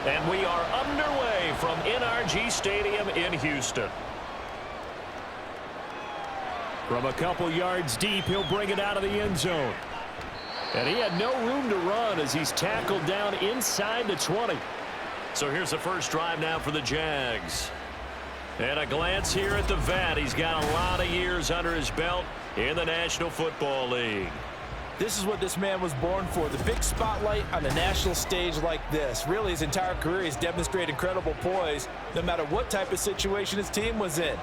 And we are underway from NRG Stadium in Houston. From a couple yards deep, he'll bring it out of the end zone. And he had no room to run as he's tackled down inside the 20. So here's the first drive now for the Jags. And a glance here at the vet. He's got a lot of years under his belt in the National Football League. This is what this man was born for, the big spotlight on the national stage like this. Really, his entire career, he's demonstrated incredible poise no matter what type of situation his team was in.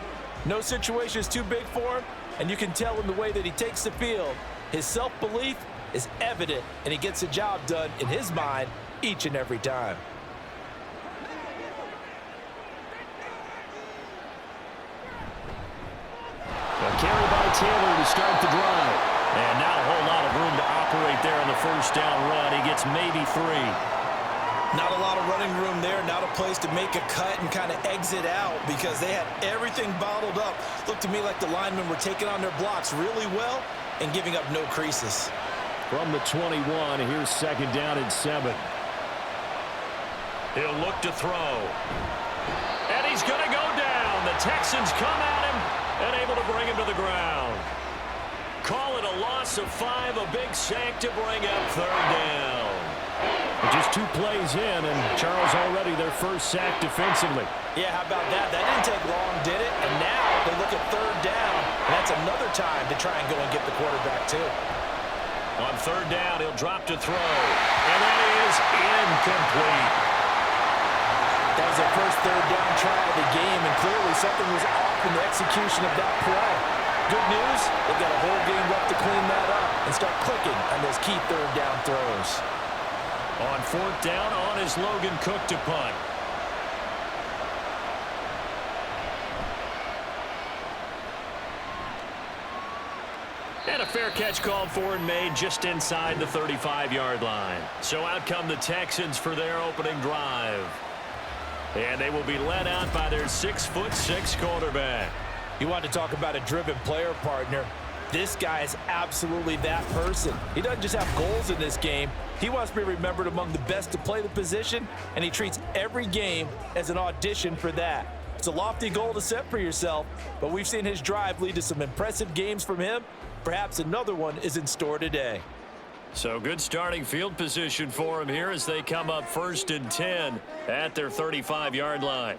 No situation is too big for him, and you can tell in the way that he takes the field. His self-belief is evident, and he gets the job done in his mind each and every time. A carry by Taylor to start the drive. And not a whole lot of room to operate there on the first down run. He gets maybe 3. Not a lot of running room there. Not a place to make a cut and kind of exit out because they had everything bottled up. Looked to me like the linemen were taking on their blocks really well and giving up no creases. From the 21, here's second down and 7. He'll look to throw. And he's going to go down. The Texans come at him and able to bring him to the ground. Call it a loss of 5, a big sack to bring up third down. Just 2 plays in, and Charles already their first sack defensively. Yeah, how about that? That didn't take long, did it? And now they look at third down, and that's another time to try and go and get the quarterback, too. On third down, he'll drop to throw, and that is incomplete. That was their first third down try of the game, and clearly something was off in the execution of that play. Good news, they've got a whole game left to clean that up and start clicking on those key third down throws. On fourth down, on is Logan Cook to punt. And a fair catch called for and made just inside the 35-yard line. So out come the Texans for their opening drive. And they will be led out by their 6'6" quarterback. You want to talk about a driven player, partner. This guy is absolutely that person. He doesn't just have goals in this game. He wants to be remembered among the best to play the position, and he treats every game as an audition for that. It's a lofty goal to set for yourself, but we've seen his drive lead to some impressive games from him. Perhaps another one is in store today. So good starting field position for him here as they come up 1st and 10 at their 35-yard line.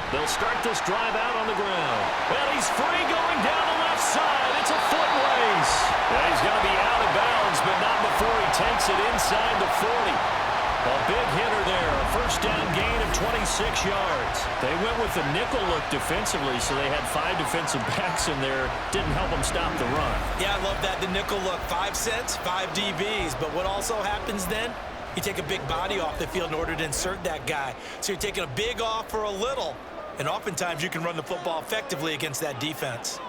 They'll start this drive out on the ground. Well, he's free going down the left side. It's a foot race. Yeah, he's going to be out of bounds, but not before he takes it inside the 40. A big hitter there. A first down gain of 26 yards. They went with the nickel look defensively, so they had 5 defensive backs in there. Didn't help them stop the run. Yeah, I love that, the nickel look. 5 cents, 5 DBs. But what also happens then? You take a big body off the field in order to insert that guy. So you're taking a big off for a little. And oftentimes you can run the football effectively against that defense.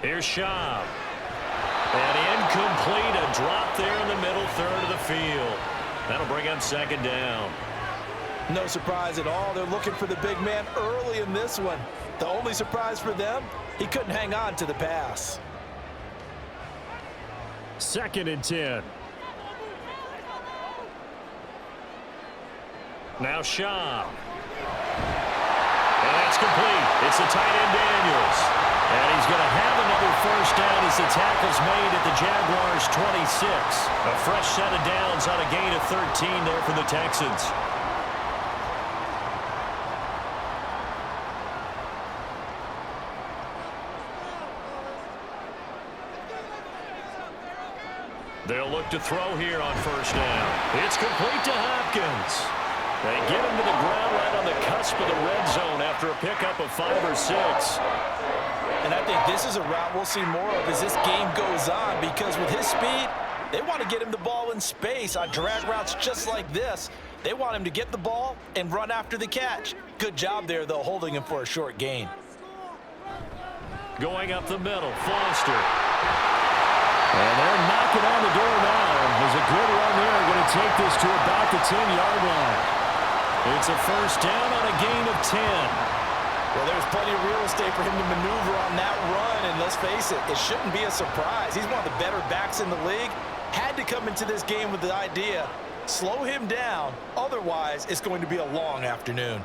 Here's Schaub. And incomplete, a drop there in the middle third of the field. That'll bring up second down. No surprise at all. They're looking for the big man early in this one. The only surprise for them, he couldn't hang on to the pass. 2nd and 10. Now Schaub. And that's complete. It's the tight end Daniels. And he's going to have another first down as the tackle's made at the Jaguars 26. A fresh set of downs on a gain of 13 there for the Texans. They'll look to throw here on first down. It's complete to Hopkins. They get him to the ground right on the cusp of the red zone after a pickup of 5 or 6. And I think this is a route we'll see more of as this game goes on, because with his speed, they want to get him the ball in space on drag routes just like this. They want him to get the ball and run after the catch. Good job there, though, holding him for a short gain. Going up the middle, Foster. And they're knocking on the door now. There's a good run there. Going to take this to about the 10-yard line. It's a first down on a gain of 10. Well, there's plenty of real estate for him to maneuver on that run, and let's face it, it shouldn't be a surprise. He's one of the better backs in the league. had to come into this game with the idea, slow him down, otherwise it's going to be a long afternoon.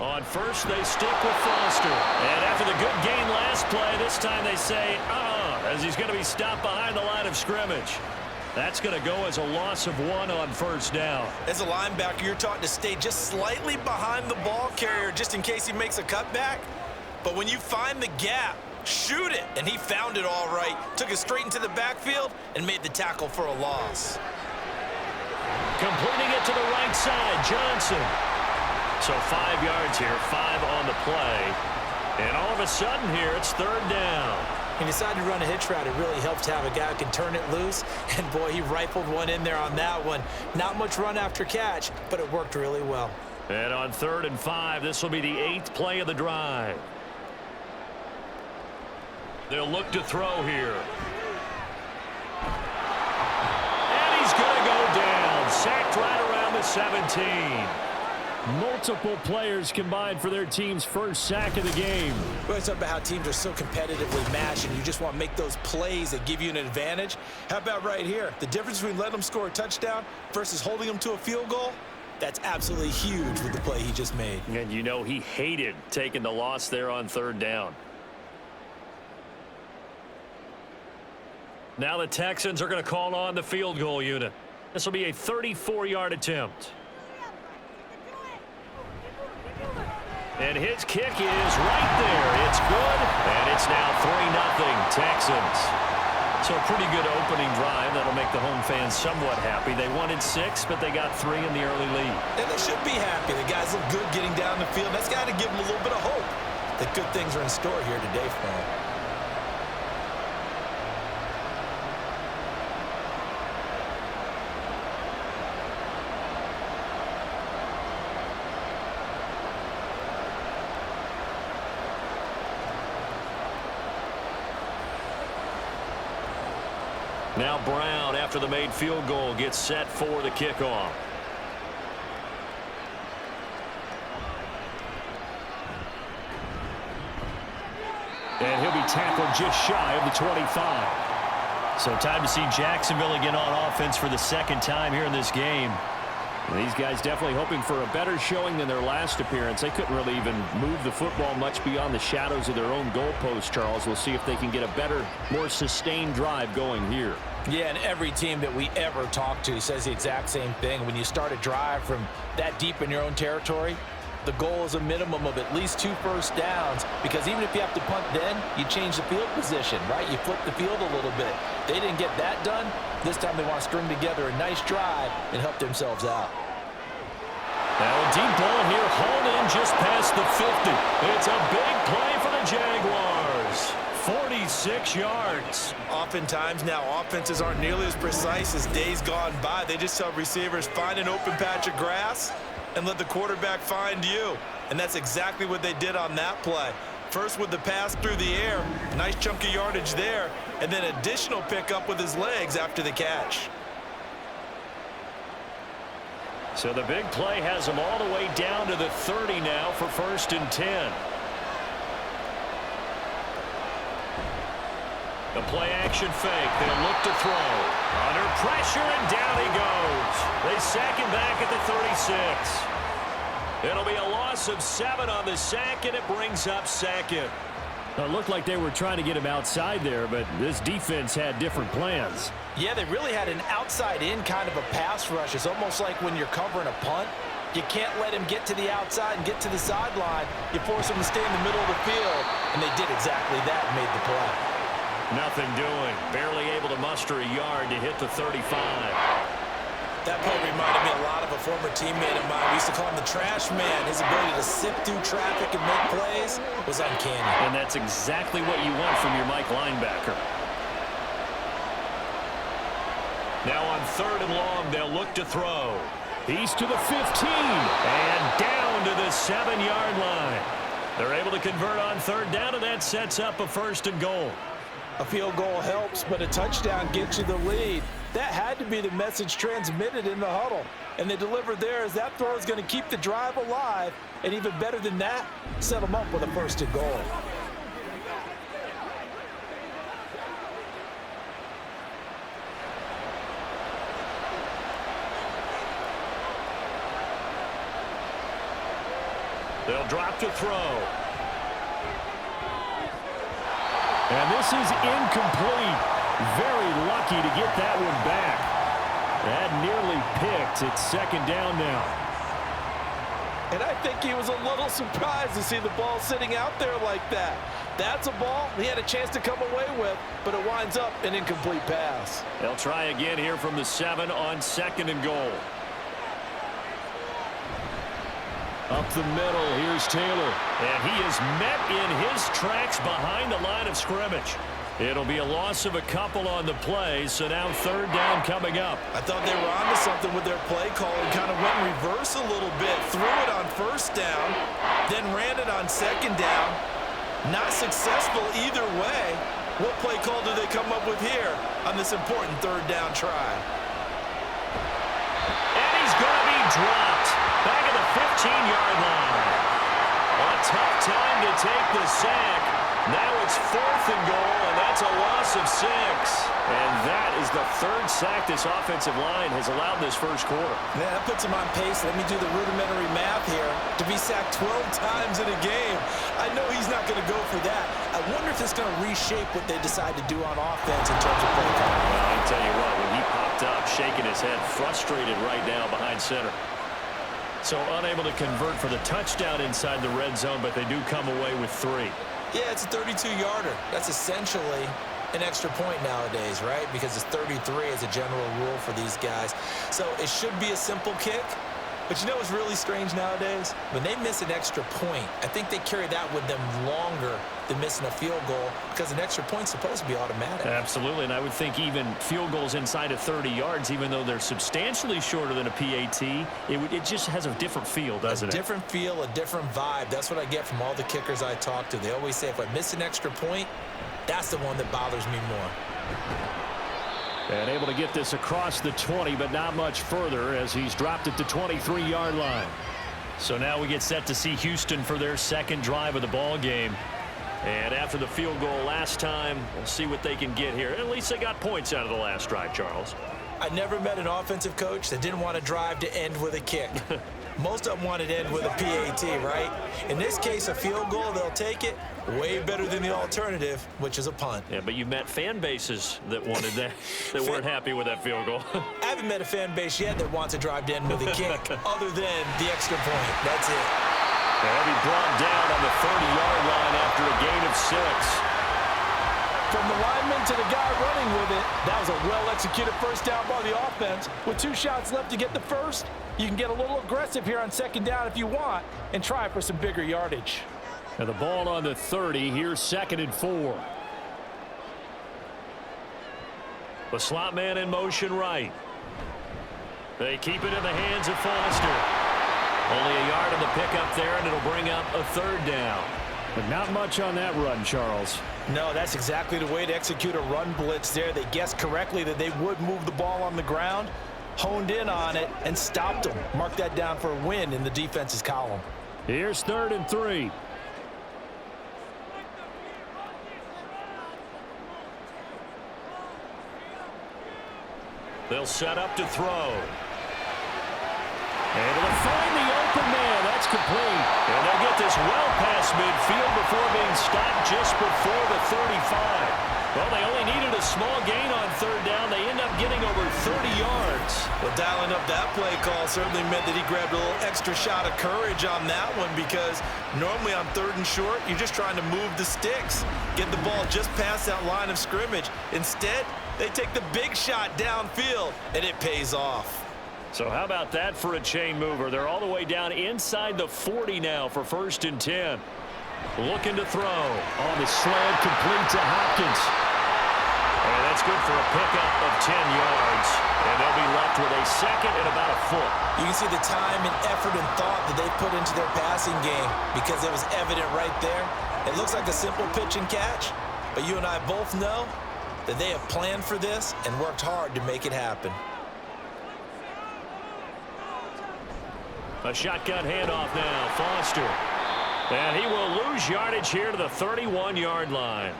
On first, they stick with Foster. And after the good gain last play, this time they say, as he's going to be stopped behind the line of scrimmage. That's going to go as a loss of 1 on first down. As a linebacker, you're taught to stay just slightly behind the ball carrier just in case he makes a cutback. But when you find the gap, shoot it. And he found it all right. Took it straight into the backfield and made the tackle for a loss. Completing it to the right side, Johnson. So 5 yards here, 5 on the play. And all of a sudden here, it's third down. He decided to run a hitch route. It really helps to have a guy who can turn it loose. And, boy, he rifled one in there on that one. Not much run after catch, but it worked really well. And on 3rd and 5, this will be the 8th play of the drive. They'll look to throw here. And he's going to go down. Sacked right around the 17. Multiple players combined for their team's first sack of the game. We always talk about how teams are so competitively matched and you just want to make those plays that give you an advantage. How about right here? The difference between letting them score a touchdown versus holding them to a field goal? That's absolutely huge with the play he just made. And you know he hated taking the loss there on 3rd down. Now the Texans are going to call on the field goal unit. This will be a 34-yard attempt. And his kick is right there. It's good, and it's now 3-0 Texans. So a pretty good opening drive. That'll make the home fans somewhat happy. They wanted 6, but they got 3 in the early lead. And they should be happy. The guys look good getting down the field. That's got to give them a little bit of hope that good things are in store here today for them. Now Brown, after the made field goal, gets set for the kickoff. And he'll be tackled just shy of the 25. So time to see Jacksonville again on offense for the 2nd time here in this game. And these guys definitely hoping for a better showing than their last appearance. They couldn't really even move the football much beyond the shadows of their own goalpost, Charles. We'll see if they can get a better, more sustained drive going here. Yeah, and every team that we ever talk to says the exact same thing. When you start a drive from that deep in your own territory, the goal is a minimum of at least 2 first downs, because even if you have to punt then, you change the field position, right? You flip the field a little bit. They didn't get that done. This time they want to string together a nice drive and help themselves out. Now a deep ball here, hauled in just past the 50. It's a big play for the Jaguars. 46 yards. Oftentimes now offenses aren't nearly as precise as days gone by. They just tell receivers, find an open patch of grass and let the quarterback find you. And that's exactly what they did on that play. First with the pass through the air, nice chunk of yardage there, and then additional pickup with his legs after the catch. So the big play has them all the way down to the 30 now for 1st and 10. The play action fake. They'll look to throw. Under pressure, and down he goes. They sack him back at the 36. It'll be a loss of 7 on the sack, and it brings up 2nd. It looked like they were trying to get him outside there, but this defense had different plans. Yeah, they really had an outside-in kind of a pass rush. It's almost like when you're covering a punt, you can't let him get to the outside and get to the sideline. You force him to stay in the middle of the field, and they did exactly that and made the play. Nothing doing. Barely able to muster a yard to hit the 35. That play reminded me a lot of a former teammate of mine. We used to call him the trash man. His ability to sift through traffic and make plays was uncanny. And that's exactly what you want from your Mike linebacker. Now on 3rd and long, they'll look to throw. He's to the 15 and down to the 7-yard line. They're able to convert on 3rd down, and that sets up a 1st and goal. A field goal helps, but a touchdown gets you the lead. That had to be the message transmitted in the huddle. And they delivered there as that throw is going to keep the drive alive. And even better than that, set them up with a 1st and goal. They'll drop to throw. And this is incomplete. Very lucky to get that one back. That nearly picked. It's second down now. And I think he was a little surprised to see the ball sitting out there like that. That's a ball he had a chance to come away with, but it winds up an incomplete pass. They'll try again here from the 7 on second and goal. Up the middle, here's Taylor. And he is met in his tracks behind the line of scrimmage. It'll be a loss of a couple on the play, so now third down coming up. I thought they were onto something with their play call and kind of went reverse a little bit. Threw it on first down, then ran it on second down. Not successful either way. What play call do they come up with here on this important third down try? And he's going to be dropped. Back at the 15-yard line. A tough time to take the sack. Now it's fourth and goal, and that's a loss of 6. And that is the third sack this offensive line has allowed this first quarter. Yeah, that puts him on pace. Let me do the rudimentary math here. To be sacked 12 times in a game, I know he's not going to go for that. I wonder if it's going to reshape what they decide to do on offense in terms of play calling. Well, I can tell you what, when he popped up, shaking his head, frustrated right now behind center. So unable to convert for the touchdown inside the red zone, but they do come away with 3. Yeah, it's a 32-yarder. That's essentially an extra point nowadays, right? Because it's 33 as a general rule for these guys. So it should be a simple kick. But you know what's really strange nowadays? When they miss an extra point, I think they carry that with them longer than missing a field goal because an extra point's supposed to be automatic. Absolutely, and I would think even field goals inside of 30 yards, even though they're substantially shorter than a PAT, it just has a different feel, doesn't it? A different feel, a different vibe. That's what I get from all the kickers I talk to. They always say if I miss an extra point, that's the one that bothers me more. And able to get this across the 20, but not much further as he's dropped at the 23-yard line. So now we get set to see Houston for their second drive of the ball game. And after the field goal last time, we'll see what they can get here. At least they got points out of the last drive, Charles. I never met an offensive coach that didn't want to drive to end with a kick. Most of them want it to end with a PAT, right? In this case, a field goal, they'll take it. Way better than the alternative, which is a punt. Yeah, but you've met fan bases that wanted that, that weren't happy with that field goal. I haven't met a fan base yet that wants to drive to end with a kick, other than the extra point. That's it. They'll be brought down on the 30-yard line after a gain of 6. From the lineman to the guy running with it, that was a well-executed first down by the offense. With 2 shots left to get the first, you can get a little aggressive here on second down if you want and try for some bigger yardage. And the ball on the 30. Here's second and 4. The slot man in motion right. They keep it in the hands of Foster. Only a yard on the pickup there, and it'll bring up a third down. But not much on that run, Charles. No, that's exactly the way to execute a run blitz there. They guessed correctly that they would move the ball on the ground, honed in on it, and stopped them. Mark that down for a win in the defense's column. Here's third and 3. They'll set up to throw. Able to find the open man. That's complete. And they'll get this well past midfield before being stopped just before the 35. Well, they only needed a small gain on third down. They end up getting over 30 yards. Well, dialing up that play call certainly meant that he grabbed a little extra shot of courage on that one because normally on third and short, you're just trying to move the sticks, get the ball just past that line of scrimmage. Instead, they take the big shot downfield, and it pays off. So how about that for a chain mover? They're all the way down inside the 40 now for first and 10. Looking to throw. On the slant, complete to Hopkins. And that's good for a pickup of 10 yards. And they'll be left with a second and about a foot. You can see the time and effort and thought that they put into their passing game because it was evident right there. It looks like a simple pitch and catch, but you and I both know that they have planned for this and worked hard to make it happen. A shotgun handoff now. Foster. And he will lose yardage here to the 31-yard line.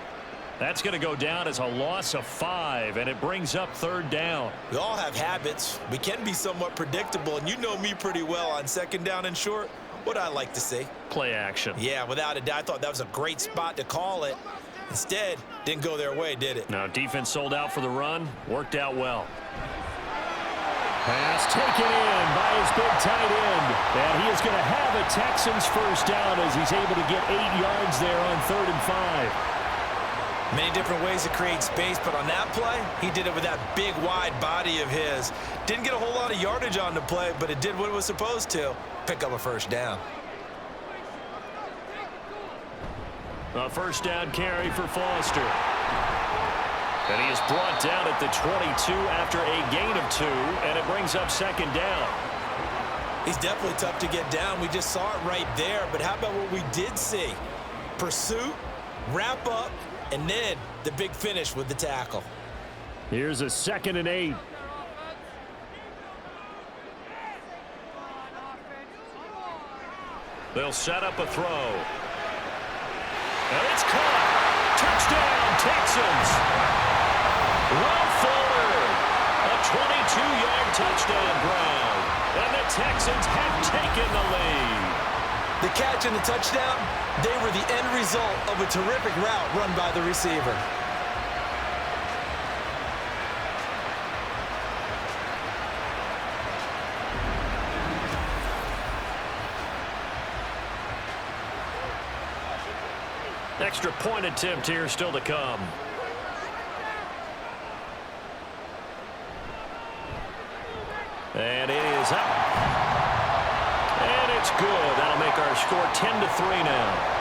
That's going to go down as a loss of 5, and it brings up third down. We all have habits. We can be somewhat predictable, and you know me pretty well on second down and short. What I like to see. Play action. Yeah, without a doubt. I thought that was a great spot to call it. Instead, didn't go their way, did it? No, defense sold out for the run. Worked out well. Pass taken in by his big tight end. And he is going to have a Texans first down as he's able to get 8 yards there on 3rd and 5. Many different ways to create space, but on that play, he did it with that big, wide body of his. Didn't get a whole lot of yardage on the play, but it did what it was supposed to. Pick up a first down. A first down carry for Foster. And he is brought down at the 22 after a gain of 2, and it brings up 2nd down. He's definitely tough to get down. We just saw it right there, but how about what we did see? Pursuit, wrap up, and then the big finish with the tackle. Here's a 2nd and 8. They'll set up a throw. And it's caught. Touchdown, Texans. Well forward. A 22-yard touchdown ground. And the Texans have taken the lead. The catch and the touchdown, they were the end result of a terrific route run by the receiver. Extra point attempt here still to come. And it is up. And it's good. That'll make our score 10-3 now.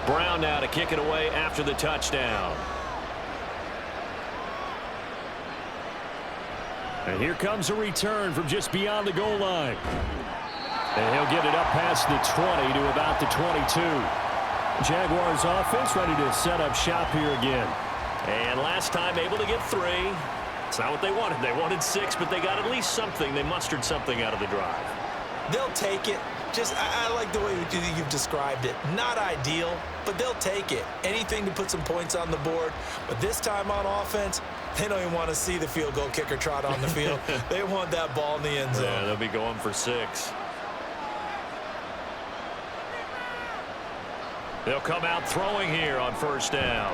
Brown now to kick it away after the touchdown. And here comes a return from just beyond the goal line. And he'll get it up past the 20 to about the 22. Jaguars offense ready to set up shop here again. And last time able to get 3. It's not what they wanted. They wanted 6, but they got at least something. They mustered something out of the drive. They'll take it. I like the way you've described it. Not ideal, but they'll take it. Anything to put some points on the board. But this time on offense, they don't even want to see the field goal kicker trot on the field. They want that ball in the end zone. Yeah, they'll be going for 6. They'll come out throwing here on first down.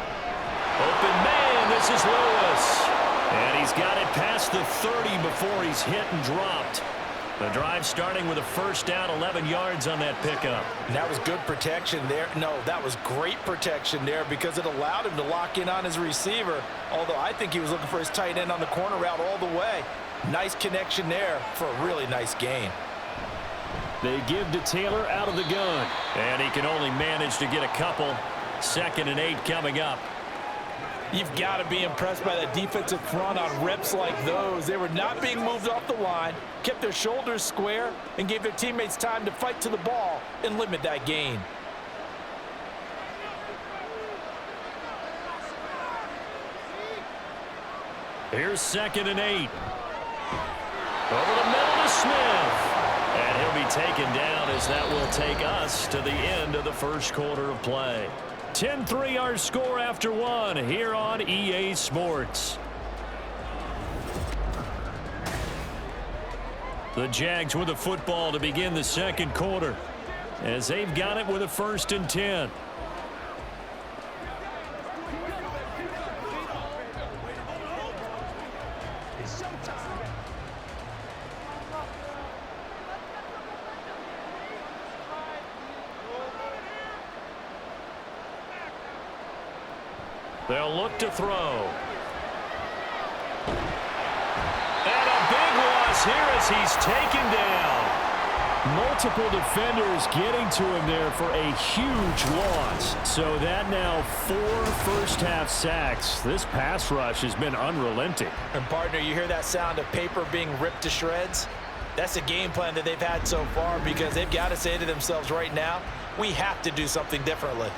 Open man, this is Lewis. And he's got it past the 30 before he's hit and dropped. The drive starting with a first down, 11 yards on that pickup. And that was good protection there. No, that was great protection there because it allowed him to lock in on his receiver, although I think he was looking for his tight end on the corner route all the way. Nice connection there for a really nice gain. They give to Taylor out of the gun, and he can only manage to get a couple. 2nd and 8 coming up. You've got to be impressed by that defensive front on reps like those. They were not being moved off the line, kept their shoulders square, and gave their teammates time to fight to the ball and limit that gain. Here's 2nd and 8. Over the middle to Smith. And he'll be taken down as that will take us to the end of the first quarter of play. 10-3 our score after 1 here on EA Sports. The Jags with the football to begin the second quarter as they've got it with a 1st and 10. They'll look to throw. And a big loss here as he's taken down. Multiple defenders getting to him there for a huge loss. So that now 4 first-half sacks. This pass rush has been unrelenting. And, partner, you hear that sound of paper being ripped to shreds? That's a game plan that they've had so far because they've got to say to themselves right now, we have to do something differently.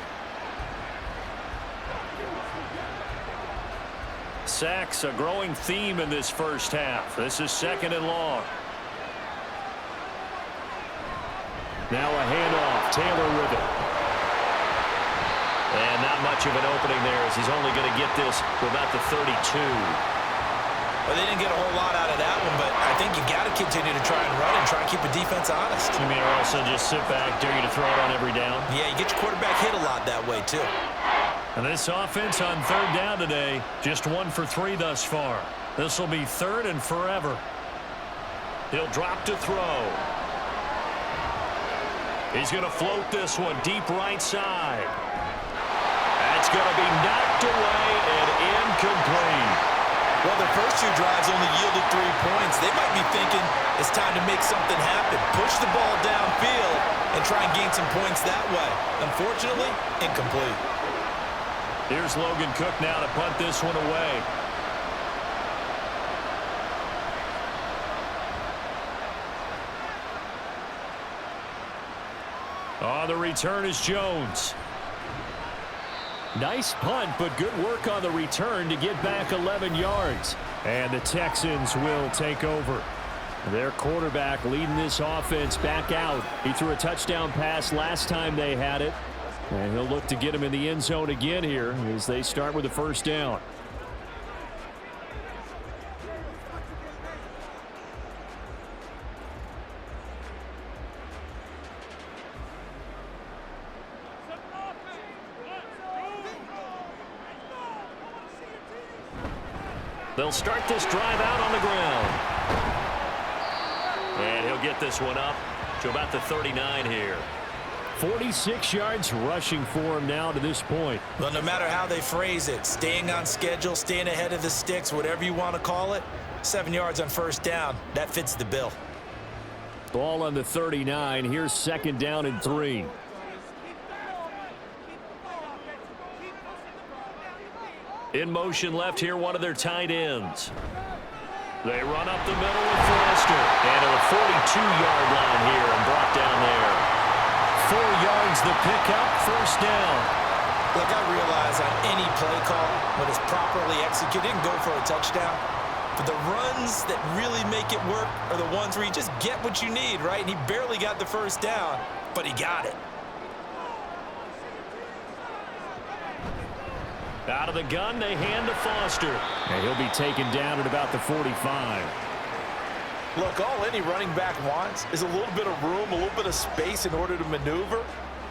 Sacks, a growing theme in this first half. This is 2nd and long. Now a handoff. Taylor with it. And not much of an opening there as he's only going to get this to about the 32. Well, they didn't get a whole lot out of that one, but I think you got to continue to try and run and try and keep the defense honest. You mean also just sit back, dare you to throw it on every down? Yeah, you get your quarterback hit a lot that way, too. And this offense on 3rd down today, just 1 for 3 thus far. This will be 3rd and forever. He'll drop to throw. He's going to float this one deep right side. That's going to be knocked away and incomplete. Well, their first 2 drives only yielded 3 points. They might be thinking it's time to make something happen. Push the ball downfield and try and gain some points that way. Unfortunately, incomplete. Here's Logan Cook now to punt this one away. On the return is Jones. Nice punt, but good work on the return to get back 11 yards. And the Texans will take over. Their quarterback leading this offense back out. He threw a touchdown pass last time they had it. And he'll look to get him in the end zone again here as they start with the 1st down. They'll start this drive out on the ground. And he'll get this one up to about the 39 here. 46 yards rushing for him now to this point. Well, no matter how they phrase it, staying on schedule, staying ahead of the sticks, whatever you want to call it, 7 yards on 1st down, that fits the bill. Ball on the 39. Here's 2nd down and 3. In motion left here, one of their tight ends. They run up the middle with Foster. And to the 42-yard line here and brought down there. 4 yards the pickup, 1st down. Look, I realize on any play call, when it's properly executed, and go for a touchdown. But the runs that really make it work are the ones where you just get what you need, right? And he barely got the 1st down, but he got it. Out of the gun, they hand to Foster. And he'll be taken down at about the 45. Look, all any running back wants is a little bit of room, a little bit of space in order to maneuver.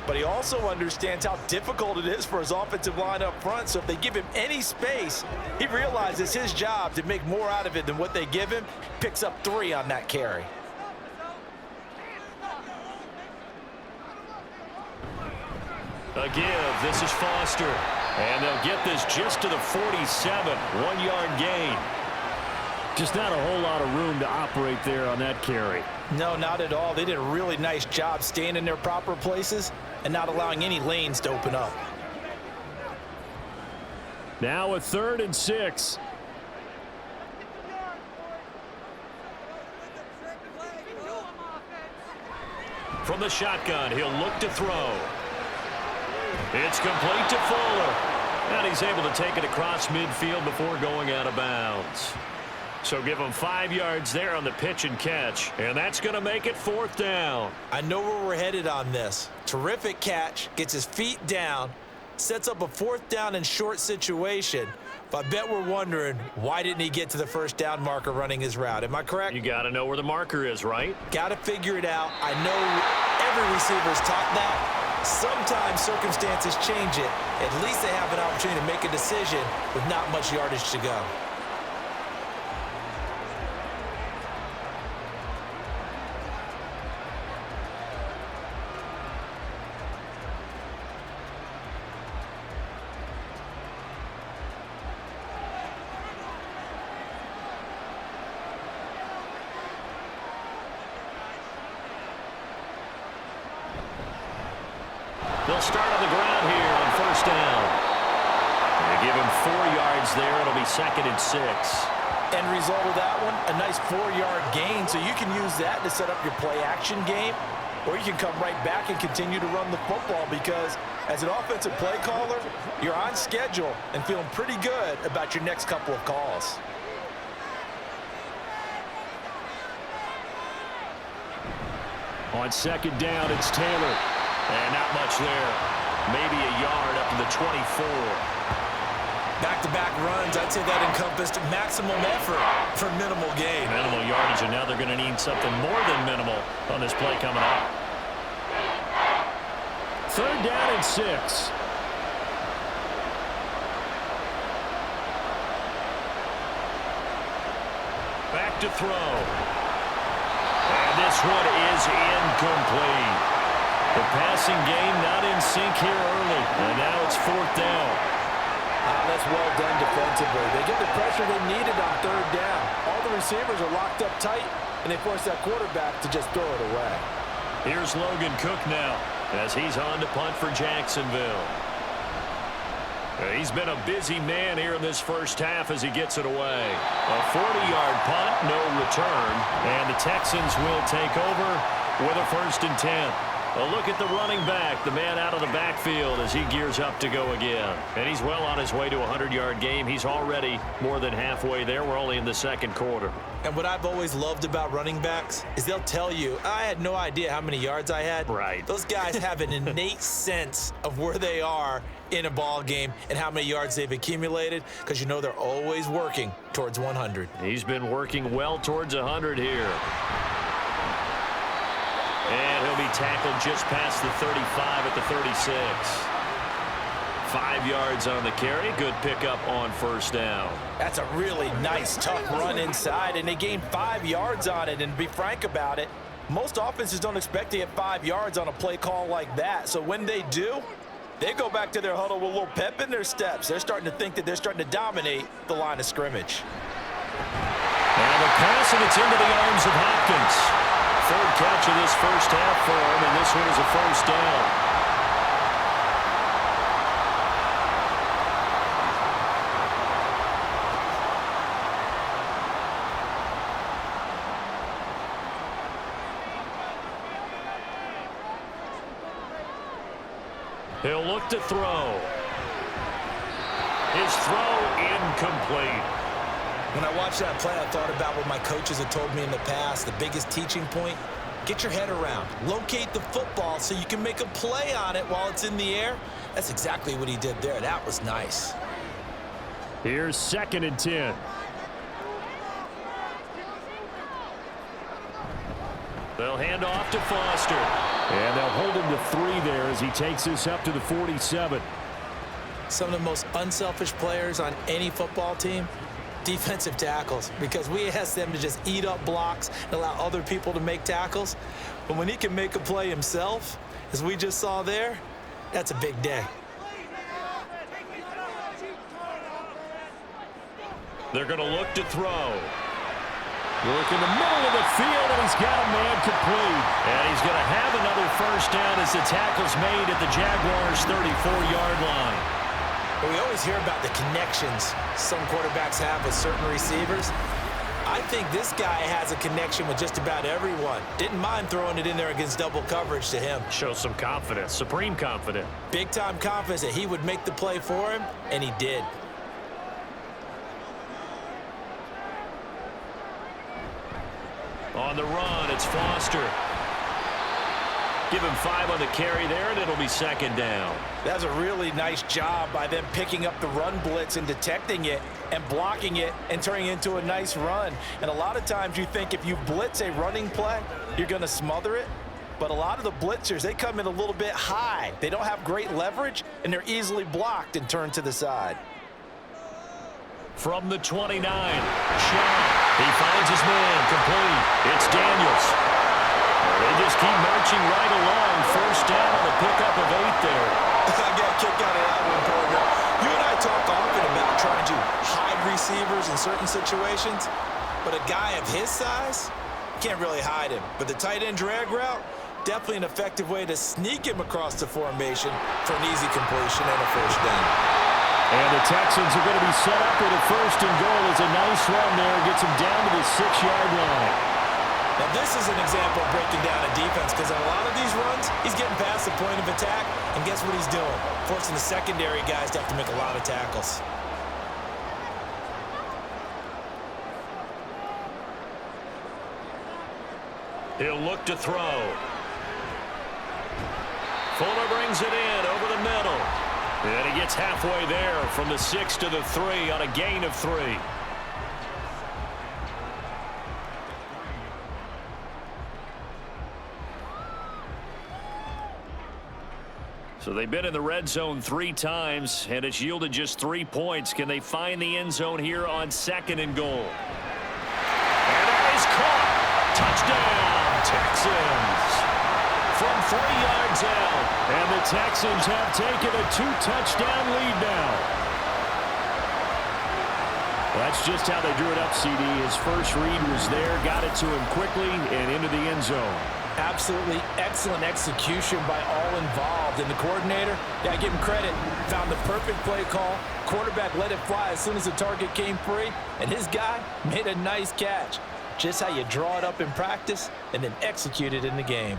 But he also understands how difficult it is for his offensive line up front. So if they give him any space, he realizes his job to make more out of it than what they give him. Picks up 3 on that carry. A give. This is Foster. And they'll get this just to the 47. 1-yard gain. Just not a whole lot of room to operate there on that carry. No, not at all. They did a really nice job staying in their proper places and not allowing any lanes to open up. Now a 3rd and 6. From the shotgun, he'll look to throw. It's complete to Fuller. And he's able to take it across midfield before going out of bounds. So give him 5 yards there on the pitch and catch. And that's going to make it 4th down. I know where we're headed on this. Terrific catch. Gets his feet down. Sets up a 4th down and short situation. But I bet we're wondering, why didn't he get to the 1st down marker running his route? Am I correct? You got to know where the marker is, right? Got to figure it out. I know every receiver's taught that. Sometimes circumstances change it. At least they have an opportunity to make a decision with not much yardage to go. They'll start on the ground here on 1st down. They give him 4 yards there. It'll be 2nd and 6. End result of that one, a nice 4-yard gain. So you can use that to set up your play action game, or you can come right back and continue to run the football because As an offensive play caller, you're on schedule and feeling pretty good about your next couple of calls. On second down, it's Taylor. And not much there. Maybe a yard up to the 24. Back-to-back runs, I'd say that encompassed maximum effort for minimal gain. Minimal yardage, and now they're going to need something more than minimal on this play coming up. Third down and 6. Back to throw. And this one is incomplete. The passing game not in sync here early. And now it's fourth down. That's well done defensively. They get the pressure they needed on third down. All the receivers are locked up tight, and they force that quarterback to just throw it away. Here's Logan Cook now as he's on to punt for Jacksonville. He's been a busy man here in this first half as he gets it away. A 40-yard punt, no return, and the Texans will take over with a 1st and 10. A look at the running back, the man out of the backfield as he gears up to go again. And he's well on his way to a 100-yard game. He's already more than halfway there. We're only in the second quarter. And what I've always loved about running backs is they'll tell you, I had no idea how many yards I had. Right. Those guys have an innate sense of where they are in a ball game and how many yards they've accumulated, because you know they're always working towards 100. He's been working well towards 100 here. And he'll be tackled just past the 35 at the 36. 5 yards on the carry. Good pickup on first down. That's a really nice, tough run inside, and they gained 5 yards on it. And to be frank about it, most offenses don't expect to get 5 yards on a play call like that. So when they do, they go back to their huddle with a little pep in their steps. They're starting to think that they're starting to dominate the line of scrimmage. And the pass, and it's into the arms of Hopkins. Third catch of this first half for him, and this one is a first down. He'll look to throw. His throw incomplete. When I watched that play, I thought about what my coaches had told me in the past. The biggest teaching point, get your head around. Locate the football so you can make a play on it while it's in the air. That's exactly what he did there. That was nice. Here's 2nd and 10. They'll hand off to Foster. And they'll hold him to 3 there as he takes this up to the 47. Some of the most unselfish players on any football team, defensive tackles, because we ask them to just eat up blocks and allow other people to make tackles. But when he can make a play himself, as we just saw there, that's a big day. They're going to look to throw. Work in the middle of the field, and he's got a man complete. And he's going to have another first down as the tackle's made at the Jaguars' 34-yard line. We always hear about the connections some quarterbacks have with certain receivers. I think this guy has a connection with just about everyone. Didn't mind throwing it in there against double coverage to him. Shows some confidence, supreme confidence. Big-time confidence that he would make the play for him, and he did. On the run, it's Foster. Give him 5 on the carry there, and it'll be 2nd down. That's a really nice job by them picking up the run blitz and detecting it and blocking it and turning it into a nice run. And a lot of times you think if you blitz a running play, you're going to smother it. But a lot of the blitzers, they come in a little bit high. They don't have great leverage, and they're easily blocked and turned to the side. From the 29, Shaw. He finds his man, complete. It's Daniels. They just keep marching right along. First down on the pickup of 8 there. I got a kick out of that one, Porter. You and I talk often about trying to hide receivers in certain situations, but a guy of his size, can't really hide him. But the tight end drag route, definitely an effective way to sneak him across the formation for an easy completion and a first down. And the Texans are going to be set up with a 1st and goal. It's a nice run there. Gets him down to the 6-yard line. Now, this is an example of breaking down a defense because on a lot of these runs, he's getting past the point of attack, and guess what he's doing? Forcing the secondary guys to have to make a lot of tackles. He'll look to throw. Fuller brings it in over the middle. And he gets halfway there from the 6 to the 3 on a gain of 3. So they've been in the red zone 3 times, and it's yielded just 3 points. Can they find the end zone here on 2nd and goal? And that is caught. Touchdown, Texans. From 3 yards out, and the Texans have taken a 2-touchdown lead now. That's just how they drew it up, CD. His first read was there, got it to him quickly, and into the end zone. Absolutely excellent execution by all involved. And the coordinator, yeah, give him credit, found the perfect play call. Quarterback let it fly as soon as the target came free, and his guy made a nice catch. Just how you draw it up in practice and then execute it in the game.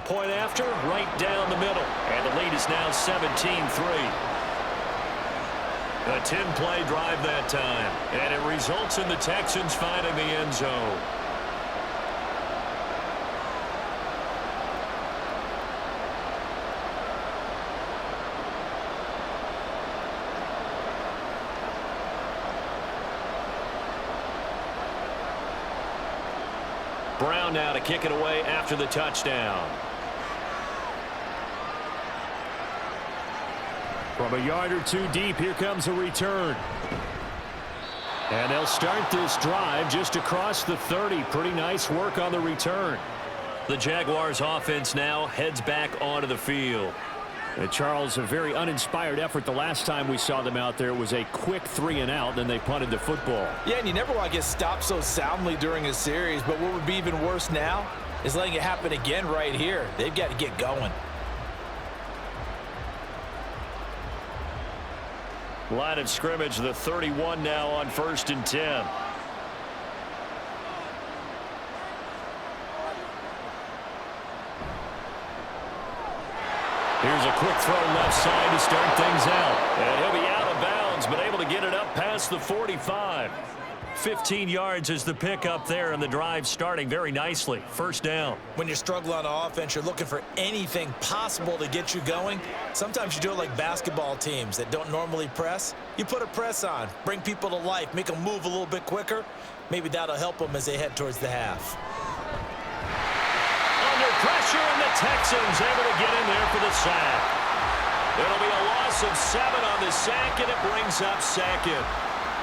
Point after, right down the middle. And the lead is now 17-3. A 10-play drive that time. And it results in the Texans finding the end zone. Brown now to kick it away after the touchdown. From a yard or 2 deep, here comes a return. And they'll start this drive just across the 30. Pretty nice work on the return. The Jaguars offense now heads back onto the field. Charles, a very uninspired effort the last time we saw them out there. It was a quick 3-and-out, then they punted the football. Yeah, and you never want to get stopped so soundly during a series, but what would be even worse now is letting it happen again right here. They've got to get going. Line of scrimmage, the 31 now on 1st and 10. Here's a quick throw left side to start things out. And he'll be out of bounds, but able to get it up past the 45. 15 yards is the pickup there, and the drive starting very nicely. First down. When you struggle on offense, you're looking for anything possible to get you going. Sometimes you do it like basketball teams that don't normally press. You put a press on, bring people to life, make them move a little bit quicker. Maybe that'll help them as they head towards the half. Under pressure, and the Texans able to get in there for the sack. It'll be a loss of 7 on the sack, and it brings up 2nd.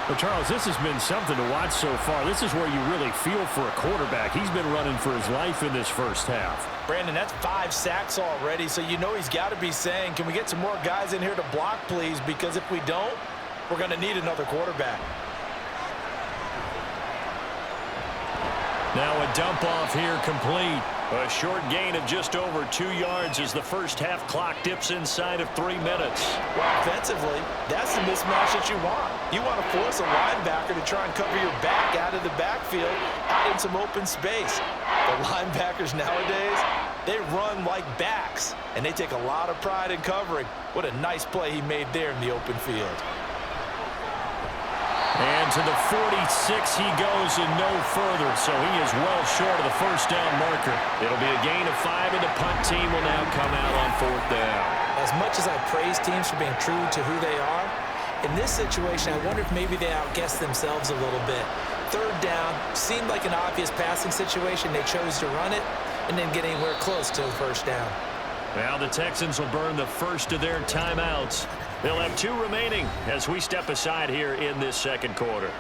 Well, Charles, this has been something to watch so far. This is where you really feel for a quarterback. He's been running for his life in this first half. Brandon, that's 5 sacks already, so you know he's got to be saying, can we get some more guys in here to block, please? Because if we don't, we're going to need another quarterback. Now a dump off here complete. A short gain of just over 2 yards as the first half clock dips inside of 3 minutes. Well, offensively, that's the mismatch that you want. You want to force a linebacker to try and cover your back out of the backfield, out in some open space. The linebackers nowadays, they run like backs, and they take a lot of pride in covering. What a nice play he made there in the open field. And to the 46 he goes and no further, so he is well short of the first down marker. It'll be a gain of 5, and the punt team will now come out on 4th down. As much as I praise teams for being true to who they are, in this situation, I wonder if maybe they outguessed themselves a little bit. 3rd down seemed like an obvious passing situation. They chose to run it and didn't get anywhere close to a first down. Now the Texans will burn the first of their timeouts. They'll have 2 remaining as we step aside here in this second quarter.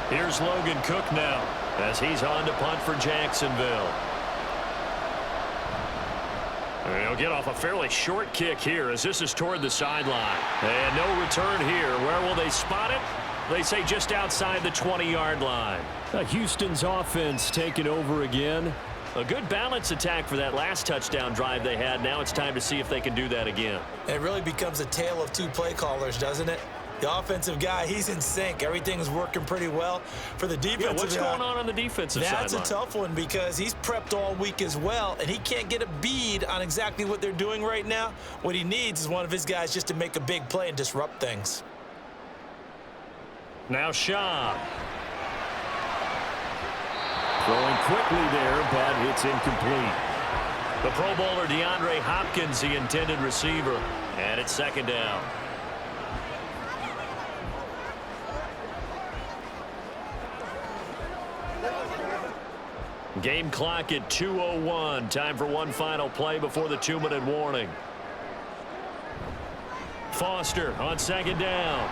Here's Logan Cook now as he's on to punt for Jacksonville. He'll get off a fairly short kick here as this is toward the sideline. And no return here. Where will they spot it? They say just outside the 20-yard line. Houston's offense taking over again. A good balance attack for that last touchdown drive they had. Now it's time to see if they can do that again. It really becomes a tale of two play callers, doesn't it? The offensive guy, he's in sync. Everything's working pretty well. For the defensive what's going on the defensive side? That's a tough one because he's prepped all week as well, and he can't get a bead on exactly what they're doing right now. What he needs is one of his guys just to make a big play and disrupt things. Now Shaw. Throwing quickly there, but it's incomplete. The Pro Bowler DeAndre Hopkins, the intended receiver, and it's second down. Game clock at 2:01. Time for one final play before the 2-minute warning. Foster on second down.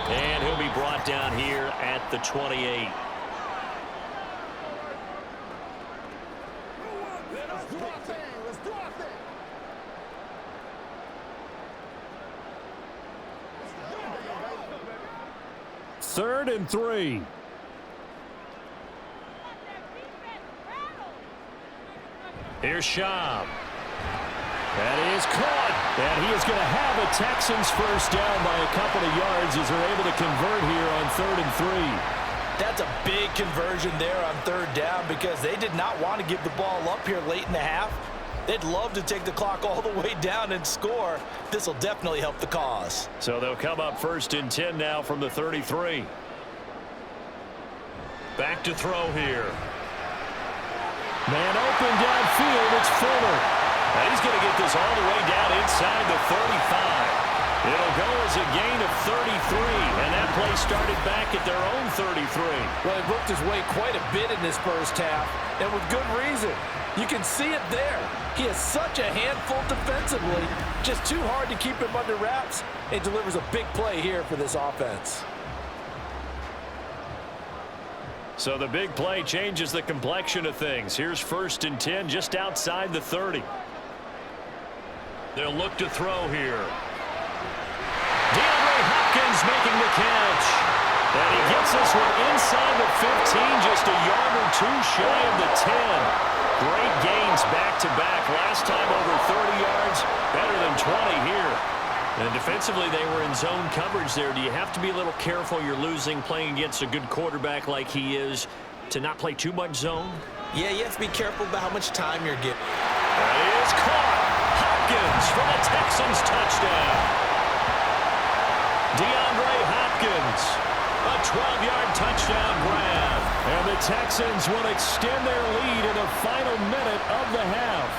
And he'll be brought down here at the 28. Third and 3. Here's Schaub. That is caught. And he is going to have a Texans first down by a couple of yards as they're able to convert here on 3rd and 3. That's a big conversion there on 3rd down because they did not want to give the ball up here late in the half. They'd love to take the clock all the way down and score. This will definitely help the cause. So they'll come up 1st and 10 now from the 33. Back to throw here. Man open downfield, it's Fuller. And he's going to get this all the way down inside the 35. It'll go as a gain of 33, and that play started back at their own 33. Well, he worked his way quite a bit in this first half, and with good reason. You can see it there. He has such a handful defensively, just too hard to keep him under wraps, and delivers a big play here for this offense. So the big play changes the complexion of things. Here's 1st and 10 just outside the 30. They'll look to throw here. DeAndre Hopkins making the catch. And he gets this one inside the 15, just a yard or two shy of the 10. Great gains back-to-back. Last time over 30 yards, better than 20 here. And defensively, they were in zone coverage there. Do you have to be a little careful you're losing playing against a good quarterback like he is to not play too much zone? Yeah, you have to be careful about how much time you're getting. That is caught. Hopkins for the Texans touchdown. DeAndre Hopkins, a 12-yard touchdown grab. And the Texans will extend their lead in the final minute of the half.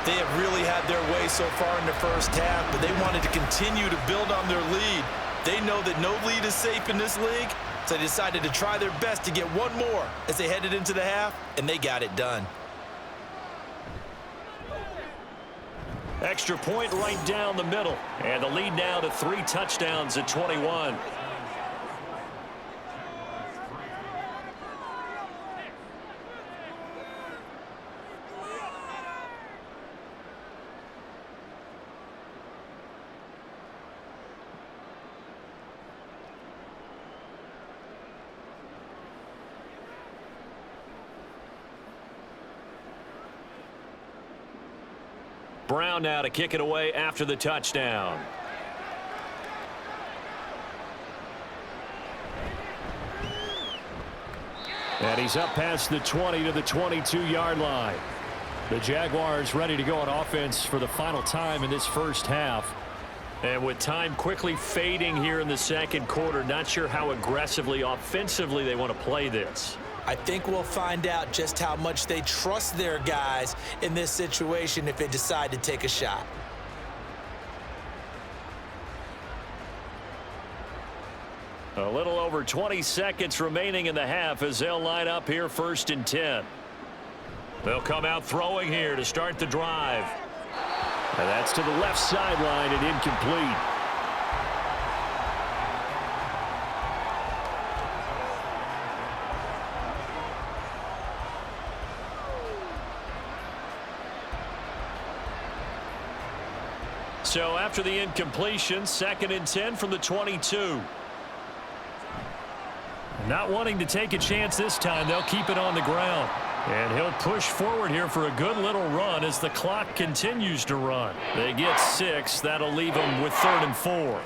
They have really had their way so far in the first half, but they wanted to continue to build on their lead. They know that no lead is safe in this league, so they decided to try their best to get one more as they headed into the half, and they got it done. Extra point right down the middle, and the lead now to 3 touchdowns at 21. Brown now to kick it away after the touchdown. And he's up past the 20 to the 22-yard line. The Jaguars ready to go on offense for the final time in this first half. And with time quickly fading here in the second quarter, not sure how aggressively, offensively they want to play this. I think we'll find out just how much they trust their guys in this situation if they decide to take a shot. A little over 20 seconds remaining in the half as they'll line up here 1st and 10. They'll come out throwing here to start the drive. And that's to the left sideline and incomplete. So after the incompletion, 2nd and 10 from the 22. Not wanting to take a chance this time, they'll keep it on the ground. And he'll push forward here for a good little run as the clock continues to run. They get 6. That'll leave them with 3rd and 4.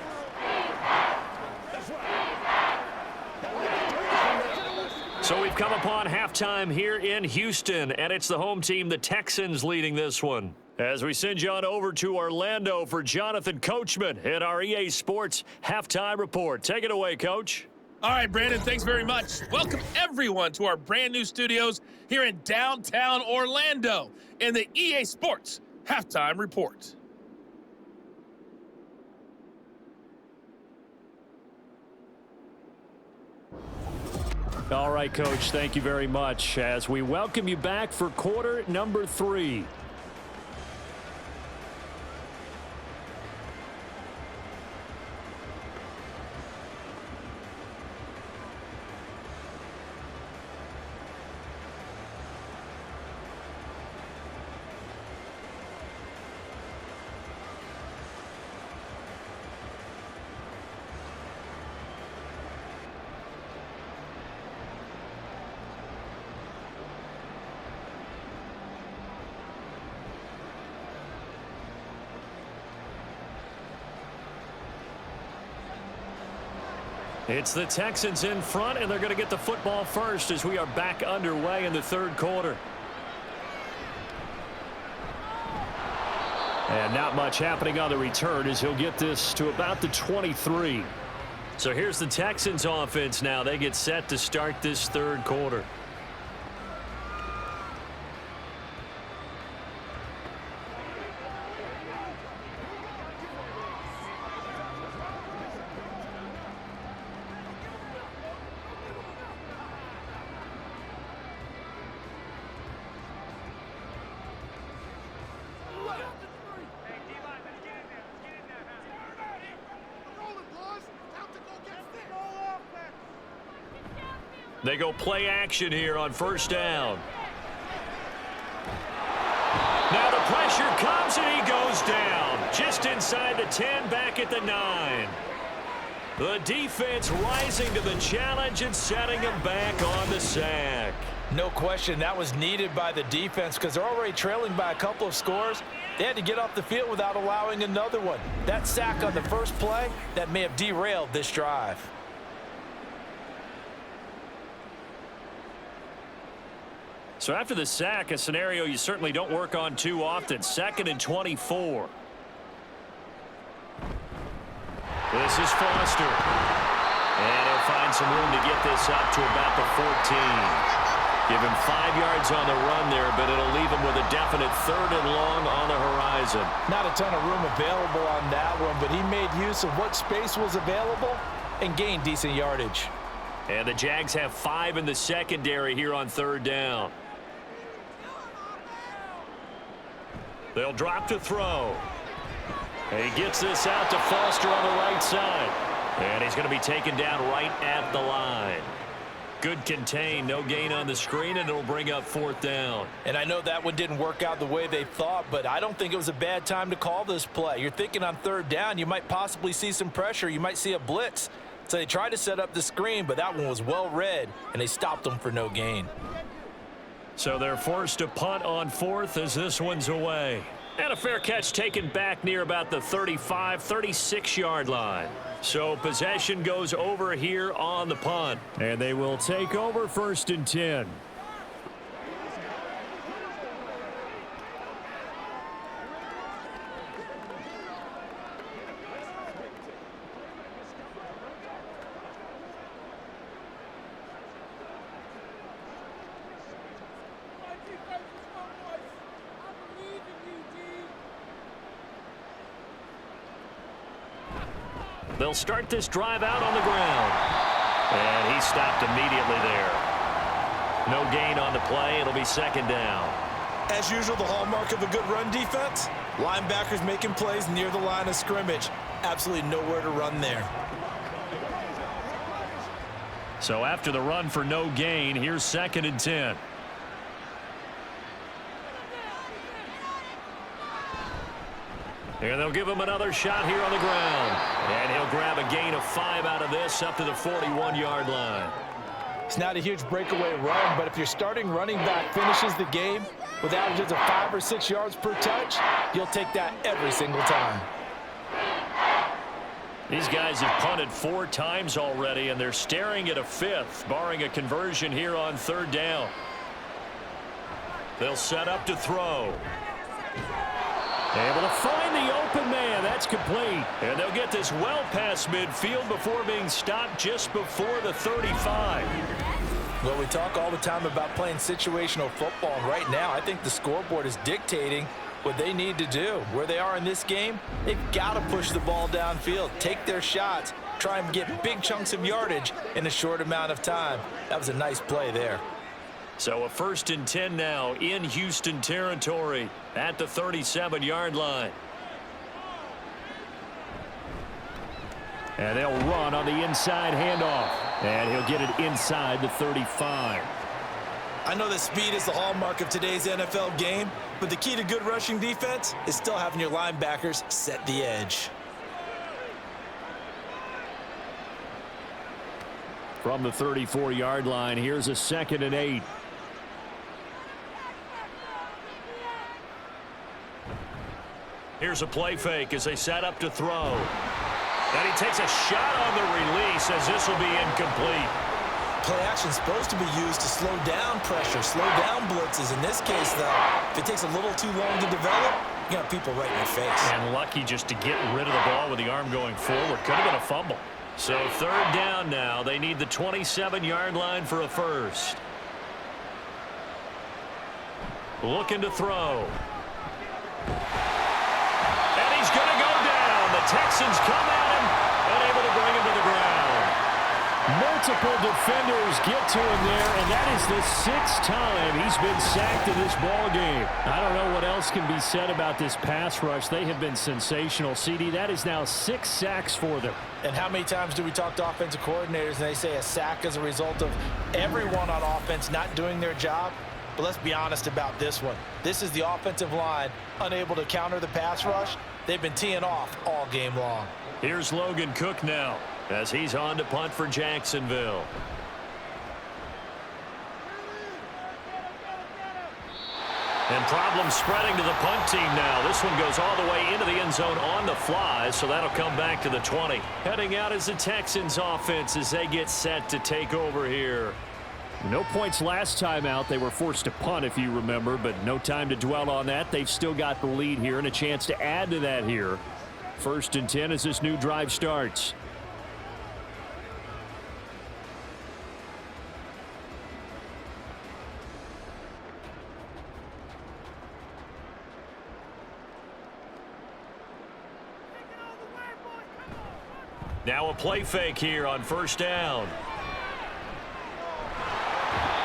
So we've come upon halftime here in Houston, and it's the home team, the Texans, leading this one. As we send you on over to Orlando for Jonathan Coachman at our EA Sports Halftime Report. Take it away, Coach. All right, Brandon, thanks very much. Welcome, everyone, to our brand new studios here in downtown Orlando in the EA Sports Halftime Report. All right, Coach, thank you very much as we welcome you back for quarter number 3. It's the Texans in front, and they're going to get the football first as we are back underway in the 3rd quarter. And not much happening on the return as he'll get this to about the 23. So here's the Texans offense now. They get set to start this 3rd quarter. They go play action here on 1st down. Now the pressure comes and he goes down. Just inside the 10, back at the 9. The defense rising to the challenge and setting him back on the sack. No question, that was needed by the defense because they're already trailing by a couple of scores. They had to get off the field without allowing another one. That sack on the first play, that may have derailed this drive. So after the sack, a scenario you certainly don't work on too often. 2nd and 24. This is Foster. And he'll find some room to get this up to about the 14. Give him 5 yards on the run there, but it'll leave him with a definite 3rd and long on the horizon. Not a ton of room available on that one, but he made use of what space was available and gained decent yardage. And the Jags have 5 in the secondary here on 3rd down. They'll drop to throw. And he gets this out to Foster on the right side. And he's going to be taken down right at the line. Good contain, no gain on the screen, and it'll bring up 4th down. And I know that one didn't work out the way they thought, but I don't think it was a bad time to call this play. You're thinking on 3rd down, you might possibly see some pressure. You might see a blitz. So they tried to set up the screen, but that one was well read, and they stopped them for no gain. So they're forced to punt on 4th as this one's away. And a fair catch taken back near about the 35, 36-yard line. So possession goes over here on the punt. And they will take over 1st and 10. They'll start this drive out on the ground. And he stopped immediately there. No gain on the play. It'll be 2nd down. As usual, the hallmark of a good run defense, linebackers making plays near the line of scrimmage. Absolutely nowhere to run there. So after the run for no gain, here's 2nd and 10. And they'll give him another shot here on the ground. And he'll grab a gain of 5 out of this up to the 41-yard line. It's not a huge breakaway run, but if your starting running back finishes the game with averages of 5 or 6 yards per touch, you'll take that every single time. These guys have punted 4 times already, and they're staring at a 5th, barring a conversion here on 3rd down. They'll set up to throw. Able to find the open man. That's complete. And they'll get this well past midfield before being stopped just before the 35. Well, we talk all the time about playing situational football, and right now I think the scoreboard is dictating what they need to do. Where they are in this game, they've got to push the ball downfield, take their shots, try and get big chunks of yardage in a short amount of time. That was a nice play there. So a 1st and 10 now in Houston territory at the 37-yard line. And they'll run on the inside handoff. And he'll get it inside the 35. I know that speed is the hallmark of today's NFL game, but the key to good rushing defense is still having your linebackers set the edge. From the 34-yard line, here's a 2nd and 8. Here's a play fake as they set up to throw. And he takes a shot on the release as this will be incomplete. Play action is supposed to be used to slow down pressure, slow down blitzes. In this case, though, if it takes a little too long to develop, you got people right in your face. And lucky just to get rid of the ball with the arm going forward. Could have been a fumble. So 3rd down now. They need the 27-yard line for a 1st. Looking to throw. And he's going to go down. The Texans come at him and able to bring him to the ground. Multiple defenders get to him there, and that is the 6th time he's been sacked in this ball game. I don't know what else can be said about this pass rush. They have been sensational. CD, that is now 6 sacks for them. And how many times do we talk to offensive coordinators and they say a sack is a result of everyone on offense not doing their job? But let's be honest about this one. This is the offensive line unable to counter the pass rush. They've been teeing off all game long. Here's Logan Cook now as he's on to punt for Jacksonville. And problem spreading to the punt team now. This one goes all the way into the end zone on the fly, so that'll come back to the 20. Heading out is the Texans offense as they get set to take over here. No points last time out. They were forced to punt, if you remember, but no time to dwell on that. They've still got the lead here and a chance to add to that here. 1st and 10 as this new drive starts. Now a play fake here on 1st down.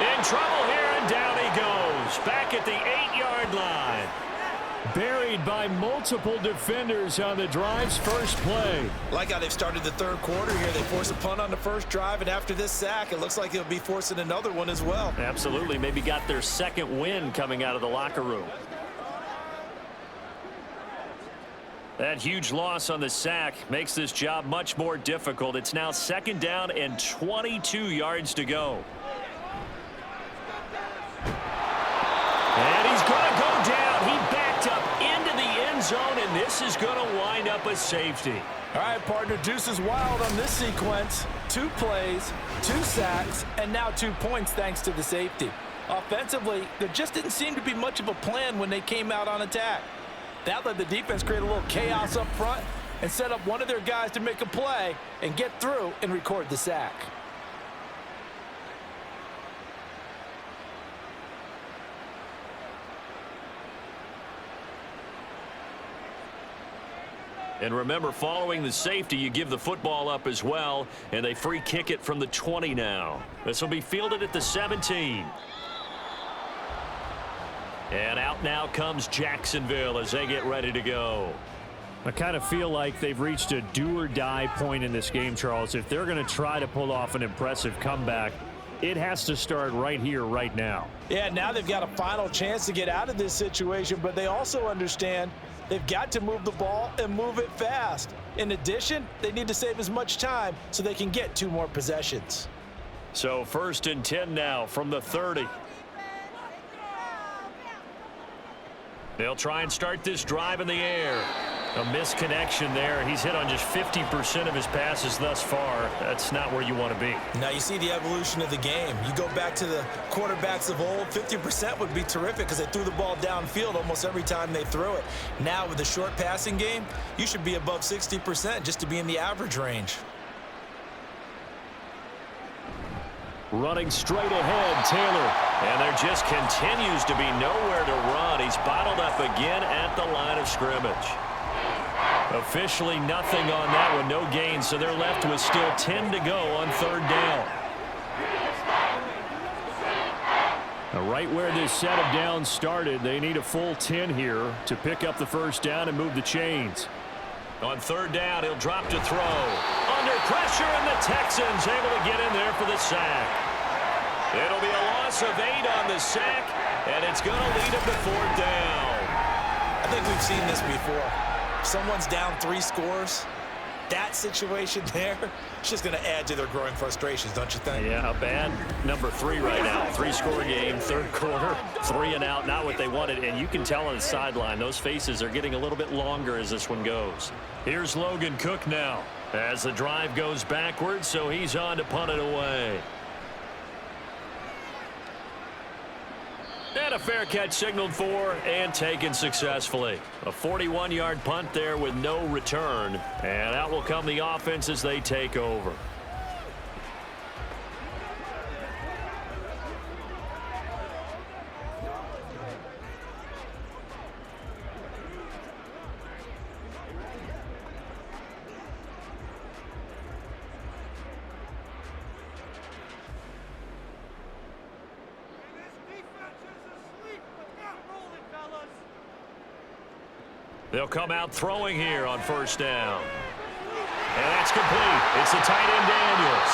In trouble here, and down he goes. Back at the 8-yard line. Buried by multiple defenders on the drive's first play. Like how they've started the 3rd quarter here. They force a punt on the first drive, and after this sack, it looks like they'll be forcing another one as well. Absolutely. Maybe got their 2nd win coming out of the locker room. That huge loss on the sack makes this job much more difficult. It's now 2nd down and 22 yards to go. And he's going to go down. He backed up into the end zone, and this is going to wind up a safety. All right, partner, deuce is wild on this sequence. 2 plays, 2 sacks, and now 2 points thanks to the safety. Offensively, there just didn't seem to be much of a plan when they came out on attack. That let the defense create a little chaos up front and set up one of their guys to make a play and get through and record the sack. And remember, following the safety, you give the football up as well, and they free kick it from the 20 now. This will be fielded at the 17. And out now comes Jacksonville as they get ready to go. I kind of feel like they've reached a do-or-die point in this game, Charles. If they're going to try to pull off an impressive comeback, it has to start right here, right now. Yeah, now they've got a final chance to get out of this situation, but they also understand they've got to move the ball and move it fast. In addition, they need to save as much time so they can get 2 more possessions. So 1st and 10 now from the 30. They'll try and start this drive in the air. A misconnection there. He's hit on just 50% of his passes thus far. That's not where you want to be. Now you see the evolution of the game. You go back to the quarterbacks of old, 50% would be terrific because they threw the ball downfield almost every time they threw it. Now with the short passing game, you should be above 60% just to be in the average range. Running straight ahead, Taylor. And there just continues to be nowhere to run. He's bottled up again at the line of scrimmage. Officially nothing on that one, no gain, so they're left with still 10 to go on 3rd down. Now, right where this set of downs started, they need a full 10 here to pick up the 1st down and move the chains. On 3rd down, he'll drop to throw. Under pressure, and the Texans able to get in there for the sack. It'll be a loss of 8 on the sack, and it's going to lead him to 4th down. I think we've seen this before. Someone's down 3 scores. That situation there, it's just going to add to their growing frustrations, don't you think? Yeah, bad number 3 right now. 3-score game, 3rd quarter, 3 and out, not what they wanted. And you can tell on the sideline, those faces are getting a little bit longer as this one goes. Here's Logan Cook now as the drive goes backwards, so he's on to punt it away. And a fair catch signaled for and taken successfully. A 41-yard punt there with no return. And out will come the offense as they take over. They'll come out throwing here on 1st down. And that's complete. It's the tight end Daniels.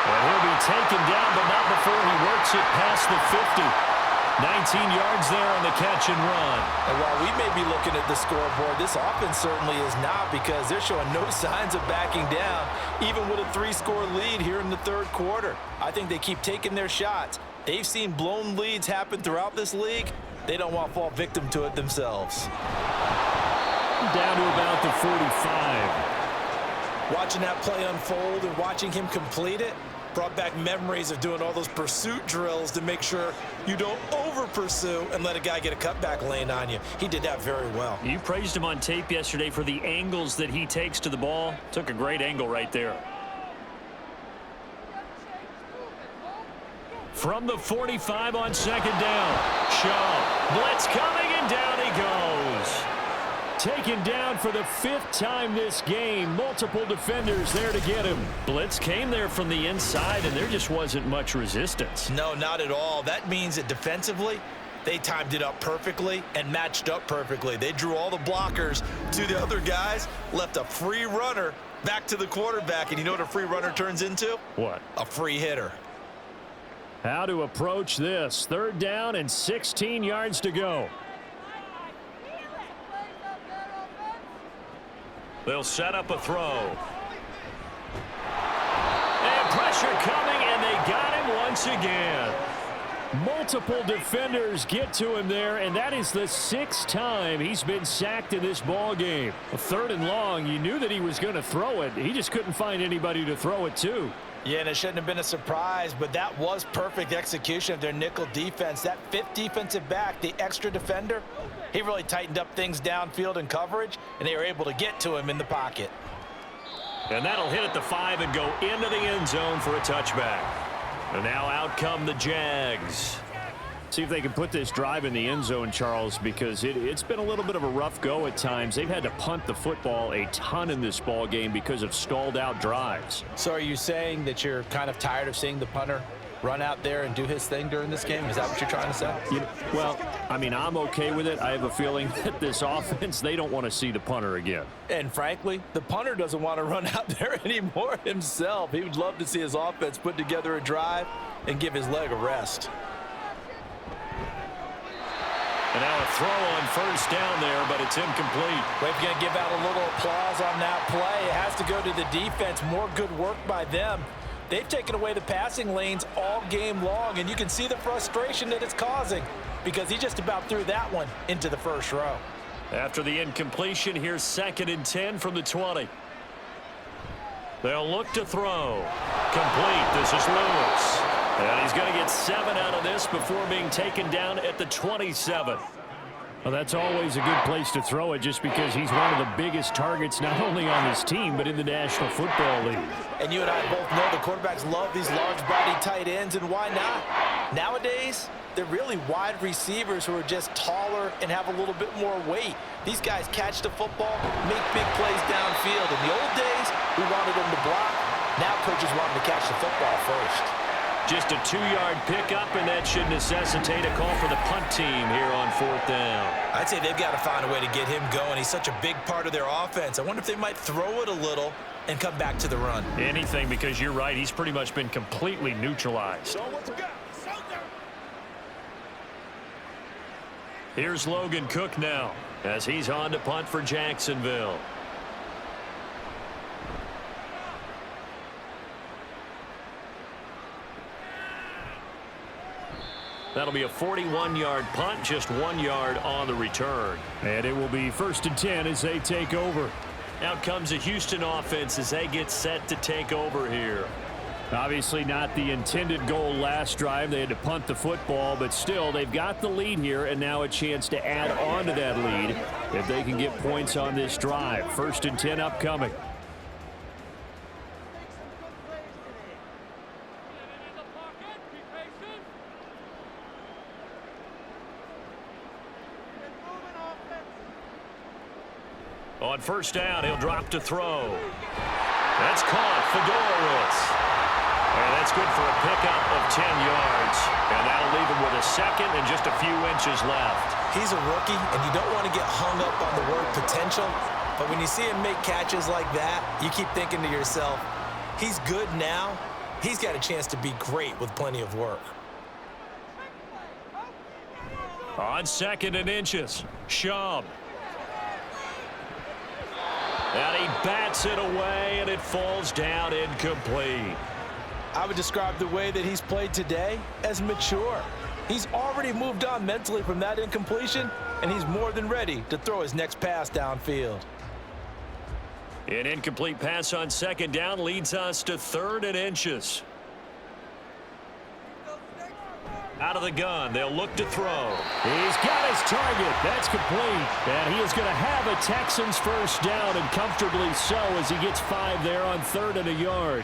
And he'll be taken down, but not before he works it past the 50. 19 yards there on the catch and run. And while we may be looking at the scoreboard, this offense certainly is not, because they're showing no signs of backing down, even with a 3-score lead here in the 3rd quarter. I think they keep taking their shots. They've seen blown leads happen throughout this league. They don't want to fall victim to it themselves. Down to about the 45. Watching that play unfold and watching him complete it brought back memories of doing all those pursuit drills to make sure you don't over-pursue and let a guy get a cutback lane on you. He did that very well. You praised him on tape yesterday for the angles that he takes to the ball. Took a great angle right there. From the 45 on 2nd down. Shaw. Blitz coming, and down he goes. Taken down for the 5th time this game. Multiple defenders there to get him. Blitz came there from the inside, and there just wasn't much resistance. No, not at all. That means that defensively, they timed it up perfectly and matched up perfectly. They drew all the blockers to the other guys, left a free runner back to the quarterback, and you know what a free runner turns into? What? A free hitter. How to approach this. 3rd down and 16 yards to go. They'll set up a throw. And pressure coming, and they got him once again. Multiple defenders get to him there, and that is the 6th time he's been sacked in this ball game. 3rd and long, you knew that he was going to throw it. He just couldn't find anybody to throw it to. Yeah, and it shouldn't have been a surprise, but that was perfect execution of their nickel defense. That 5th defensive back, the extra defender, he really tightened up things downfield in coverage, and they were able to get to him in the pocket. And that'll hit at the 5 and go into the end zone for a touchback. And now out come the Jags. See if they can put this drive in the end zone, Charles, because it's been a little bit of a rough go at times. They've had to punt the football a ton in this ball game because of stalled out drives. So are you saying that you're kind of tired of seeing the punter run out there and do his thing during this game? Is that what you're trying to say? Well, I mean, I'm okay with it. I have a feeling that this offense, they don't want to see the punter again. And frankly, the punter doesn't want to run out there anymore himself. He would love to see his offense put together a drive and give his leg a rest. And now a throw on 1st down there, but it's incomplete. We're going to give out a little applause on that play. It has to go to the defense. More good work by them. They've taken away the passing lanes all game long, and you can see the frustration that it's causing because he just about threw that one into the first row. After the incompletion, here's 2nd and 10 from the 20. They'll look to throw. Complete. This is Lewis. And he's going to get 7 out of this before being taken down at the 27. Well, that's always a good place to throw it just because he's one of the biggest targets not only on his team but in the National Football League. And you and I both know the quarterbacks love these large-body tight ends, and why not? Nowadays, they're really wide receivers who are just taller and have a little bit more weight. These guys catch the football, make big plays downfield. In the old days, we wanted them to block. Now coaches want them to catch the football first. Just a 2-yard pickup, and that should necessitate a call for the punt team here on 4th down. I'd say they've got to find a way to get him going. He's such a big part of their offense. I wonder if they might throw it a little and come back to the run. Anything, because you're right. He's pretty much been completely neutralized. Here's Logan Cook now as he's on to punt for Jacksonville. That'll be a 41-yard punt, just 1 yard on the return. And it will be 1st and 10 as they take over. Out comes the Houston offense as they get set to take over here. Obviously not the intended goal last drive. They had to punt the football, but still they've got the lead here and now a chance to add on to that lead if they can get points on this drive. 1st and 10 upcoming. On 1st down, he'll drop to throw. That's caught. Fedorowicz. And that's good for a pickup of 10 yards. And that'll leave him with a 2nd and just a few inches left. He's a rookie, and you don't want to get hung up on the word potential. But when you see him make catches like that, you keep thinking to yourself, he's good now. He's got a chance to be great with plenty of work. On 2nd and inches, Schaub. And he bats it away, and it falls down incomplete. I would describe the way that he's played today as mature. He's already moved on mentally from that incompletion, and he's more than ready to throw his next pass downfield. An incomplete pass on 2nd down leads us to 3rd and inches. Out of the gun, they'll look to throw. He's got his target. That's complete. And he is going to have a Texans 1st down, and comfortably so as he gets 5 there on 3rd and a yard.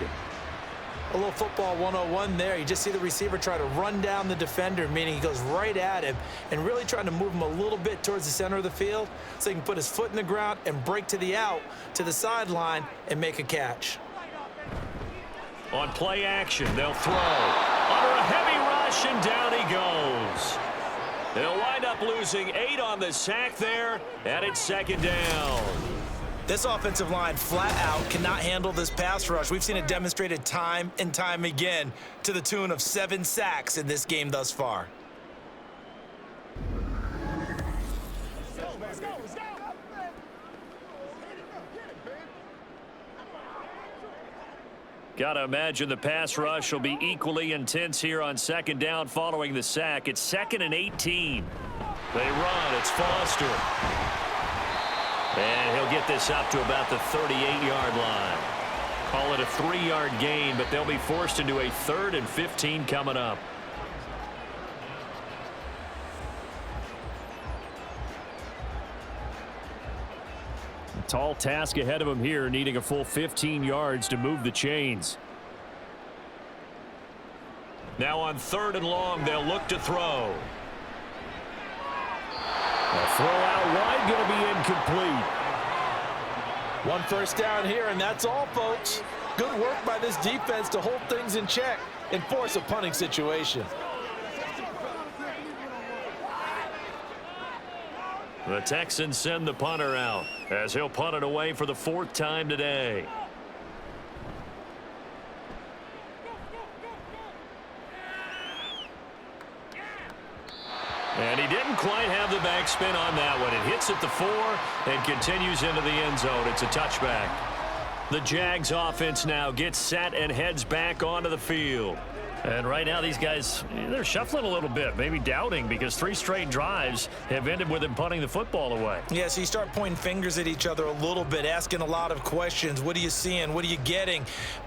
A little football 101 there. You just see the receiver try to run down the defender, meaning he goes right at him and really trying to move him a little bit towards the center of the field so he can put his foot in the ground and break to the out, to the sideline, and make a catch. On play action, they'll throw. Under a heavy rush, and down he goes. They'll wind up losing 8 on the sack there, and it's 2nd down. This offensive line flat out cannot handle this pass rush. We've seen it demonstrated time and time again to the tune of 7 sacks in this game thus far. Got to imagine the pass rush will be equally intense here on 2nd down following the sack. It's 2nd and 18. They run. It's Foster. And he'll get this up to about the 38-yard line. Call it a 3-yard gain, but they'll be forced into a 3rd and 15 coming up. A tall task ahead of him here, needing a full 15 yards to move the chains. Now on 3rd and long, they'll look to throw. A throw out wide, going to be incomplete. 1 first down here, and that's all, folks. Good work by this defense to hold things in check and force a punting situation. The Texans send the punter out as he'll punt it away for the 4th time today. And he didn't quite have the backspin on that one. It hits at the 4 and continues into the end zone. It's a touchback. The Jags offense now gets set and heads back onto the field. And right now these guys, they're shuffling a little bit, maybe doubting, because 3 straight drives have ended with them punting the football away. Yeah, so you start pointing fingers at each other a little bit, asking a lot of questions. What are you seeing? What are you getting?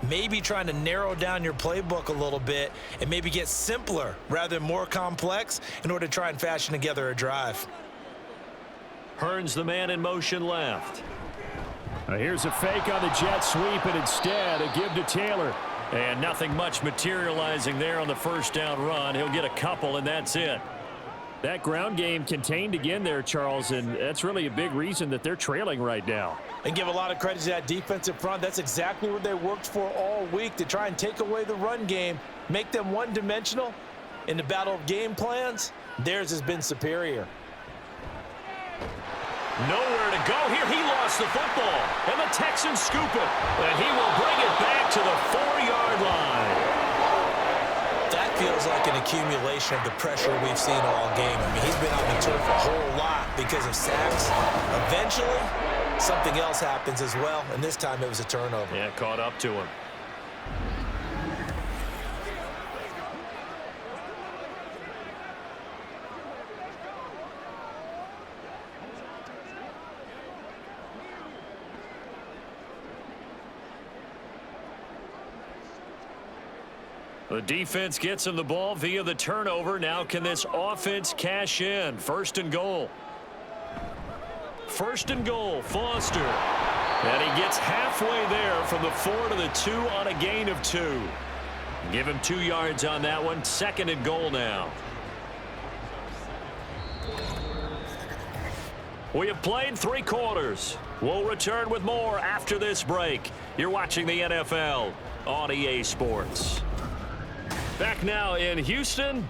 Maybe trying to narrow down your playbook a little bit and maybe get simpler rather than more complex in order to try and fashion together a drive. Hearns the man in motion left. Here's a fake on the jet sweep, and instead a give to Taylor. And nothing much materializing there on the first down run. He'll get a couple, and that's it. That ground game contained again there, Charles, and that's really a big reason that they're trailing right now. And give a lot of credit to that defensive front. That's exactly what they worked for all week, to try and take away the run game, make them one-dimensional. In the battle of game plans, theirs has been superior. Nowhere to go here. He lost the football, and the Texans scoop it. And he will bring it back to the 4-yard line. That feels like an accumulation of the pressure we've seen all game. I mean, he's been on the turf a whole lot because of sacks. Eventually, something else happens as well, and this time it was a turnover. Yeah, caught up to him. The defense gets him the ball via the turnover. Now can this offense cash in? 1st and goal. 1st and goal, Foster. And he gets halfway there from the 4 to the 2 on a gain of 2. Give him 2 yards on that one. 2nd and goal now. We have played 3 quarters. We'll return with more after this break. You're watching the NFL on EA Sports. Back now in Houston.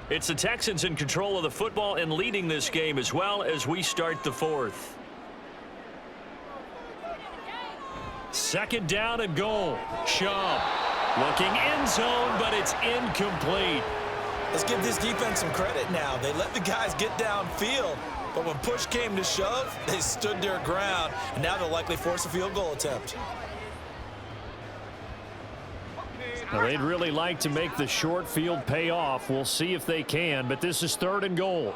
It's the Texans in control of the football and leading this game as well as we start the 4th. 2nd down and goal. Shaw looking end zone, but it's incomplete. Let's give this defense some credit now. They let the guys get downfield, but when push came to shove, they stood their ground, and now they'll likely force a field goal attempt. Now, they'd really like to make the short field pay off. We'll see if they can, but this is 3rd and goal.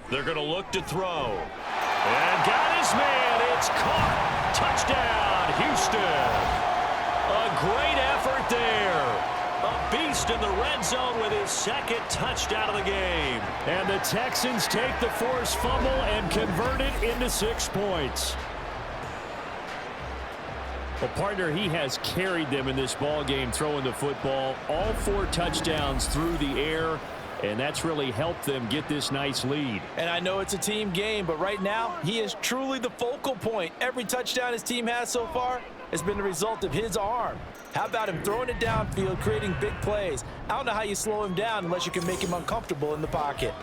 They're going to look to throw. And got his man. It's caught. Touchdown, Houston. A great effort there. A beast in the red zone with his 2nd touchdown of the game. And the Texans take the forced fumble and convert it into 6 points. Well, partner, he has carried them in this ball game throwing the football. All 4 touchdowns through the air, and that's really helped them get this nice lead. And I know it's a team game, but right now, he is truly the focal point. Every touchdown his team has so far has been the result of his arm. How about him throwing it downfield, creating big plays? I don't know how you slow him down unless you can make him uncomfortable in the pocket.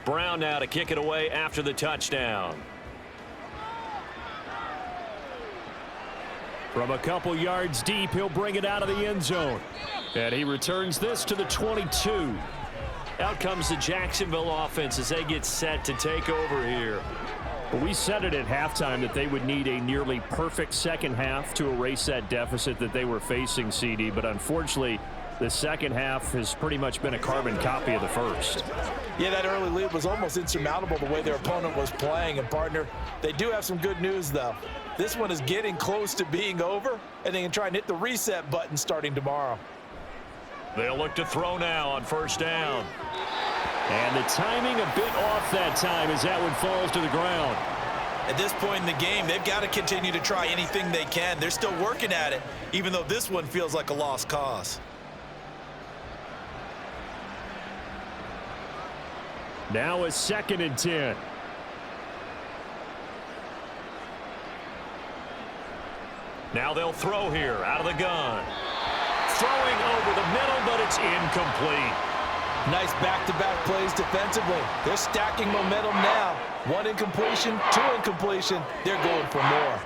Brown now to kick it away after the touchdown. From a couple yards deep, he'll bring it out of the end zone. And he returns this to the 22. Out comes the Jacksonville offense as they get set to take over here. Well, we said it at halftime that they would need a nearly perfect second half to erase that deficit that they were facing, CD, but unfortunately, the second half has pretty much been a carbon copy of the first. Yeah, that early lead was almost insurmountable the way their opponent was playing. And, partner, they do have some good news, though. This one is getting close to being over, and they can try and hit the reset button starting tomorrow. They'll look to throw now on 1st down. And the timing a bit off that time as that one falls to the ground. At this point in the game, they've got to continue to try anything they can. They're still working at it, even though this one feels like a lost cause. Now a 2nd and 10. Now they'll throw here out of the gun. Throwing over the middle, but it's incomplete. Nice back-to-back plays defensively. They're stacking momentum now. 1 incompletion, 2 incompletion. They're going for more.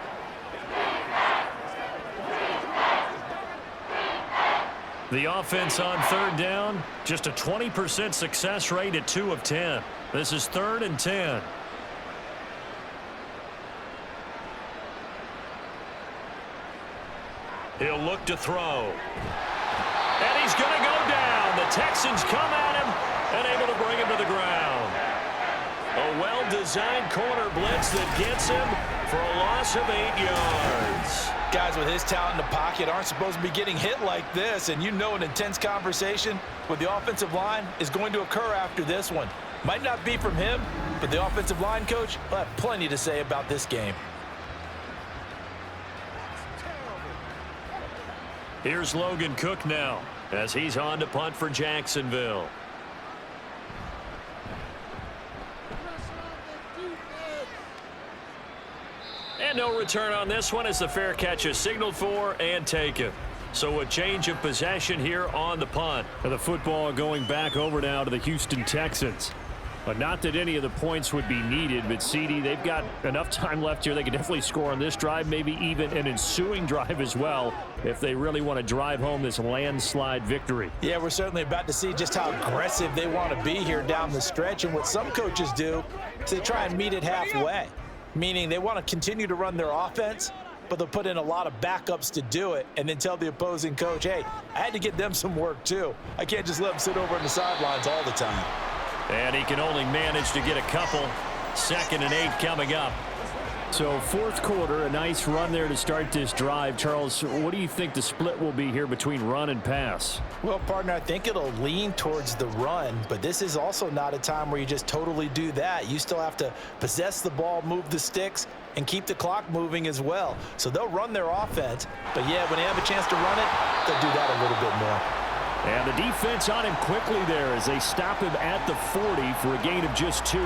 The offense on 3rd down, just a 20% success rate at 2 of 10. This is 3rd and 10. He'll look to throw. And he's going to go down. The Texans come at him and able to bring him to the ground. A well-designed corner blitz that gets him for a loss of 8 yards. Guys with his talent in the pocket aren't supposed to be getting hit like this, and you know an intense conversation with the offensive line is going to occur after this one. Might not be from him, but the offensive line coach will have plenty to say about this game. Here's Logan Cook now as he's on to punt for Jacksonville. And no return on this one as the fair catch is signaled for and taken. So a change of possession here on the punt. And the football going back over now to the Houston Texans. But not that any of the points would be needed, but CD, they've got enough time left here. They can definitely score on this drive, maybe even an ensuing drive as well, if they really want to drive home this landslide victory. Yeah, we're certainly about to see just how aggressive they want to be here down the stretch. And what some coaches do is they try and meet it halfway, meaning they want to continue to run their offense, but they'll put in a lot of backups to do it and then tell the opposing coach, hey, I had to get them some work too. I can't just let them sit over on the sidelines all the time. And he can only manage to get a couple. 2nd and 8 coming up. So 4th quarter, a nice run there to start this drive. Charles, what do you think the split will be here between run and pass? Well, partner, I think it'll lean towards the run, but this is also not a time where you just totally do that. You still have to possess the ball, move the sticks, and keep the clock moving as well. So they'll run their offense, but yeah, when they have a chance to run it, they'll do that a little bit more. And the defense on him quickly there as they stop him at the 40 for a gain of just 2.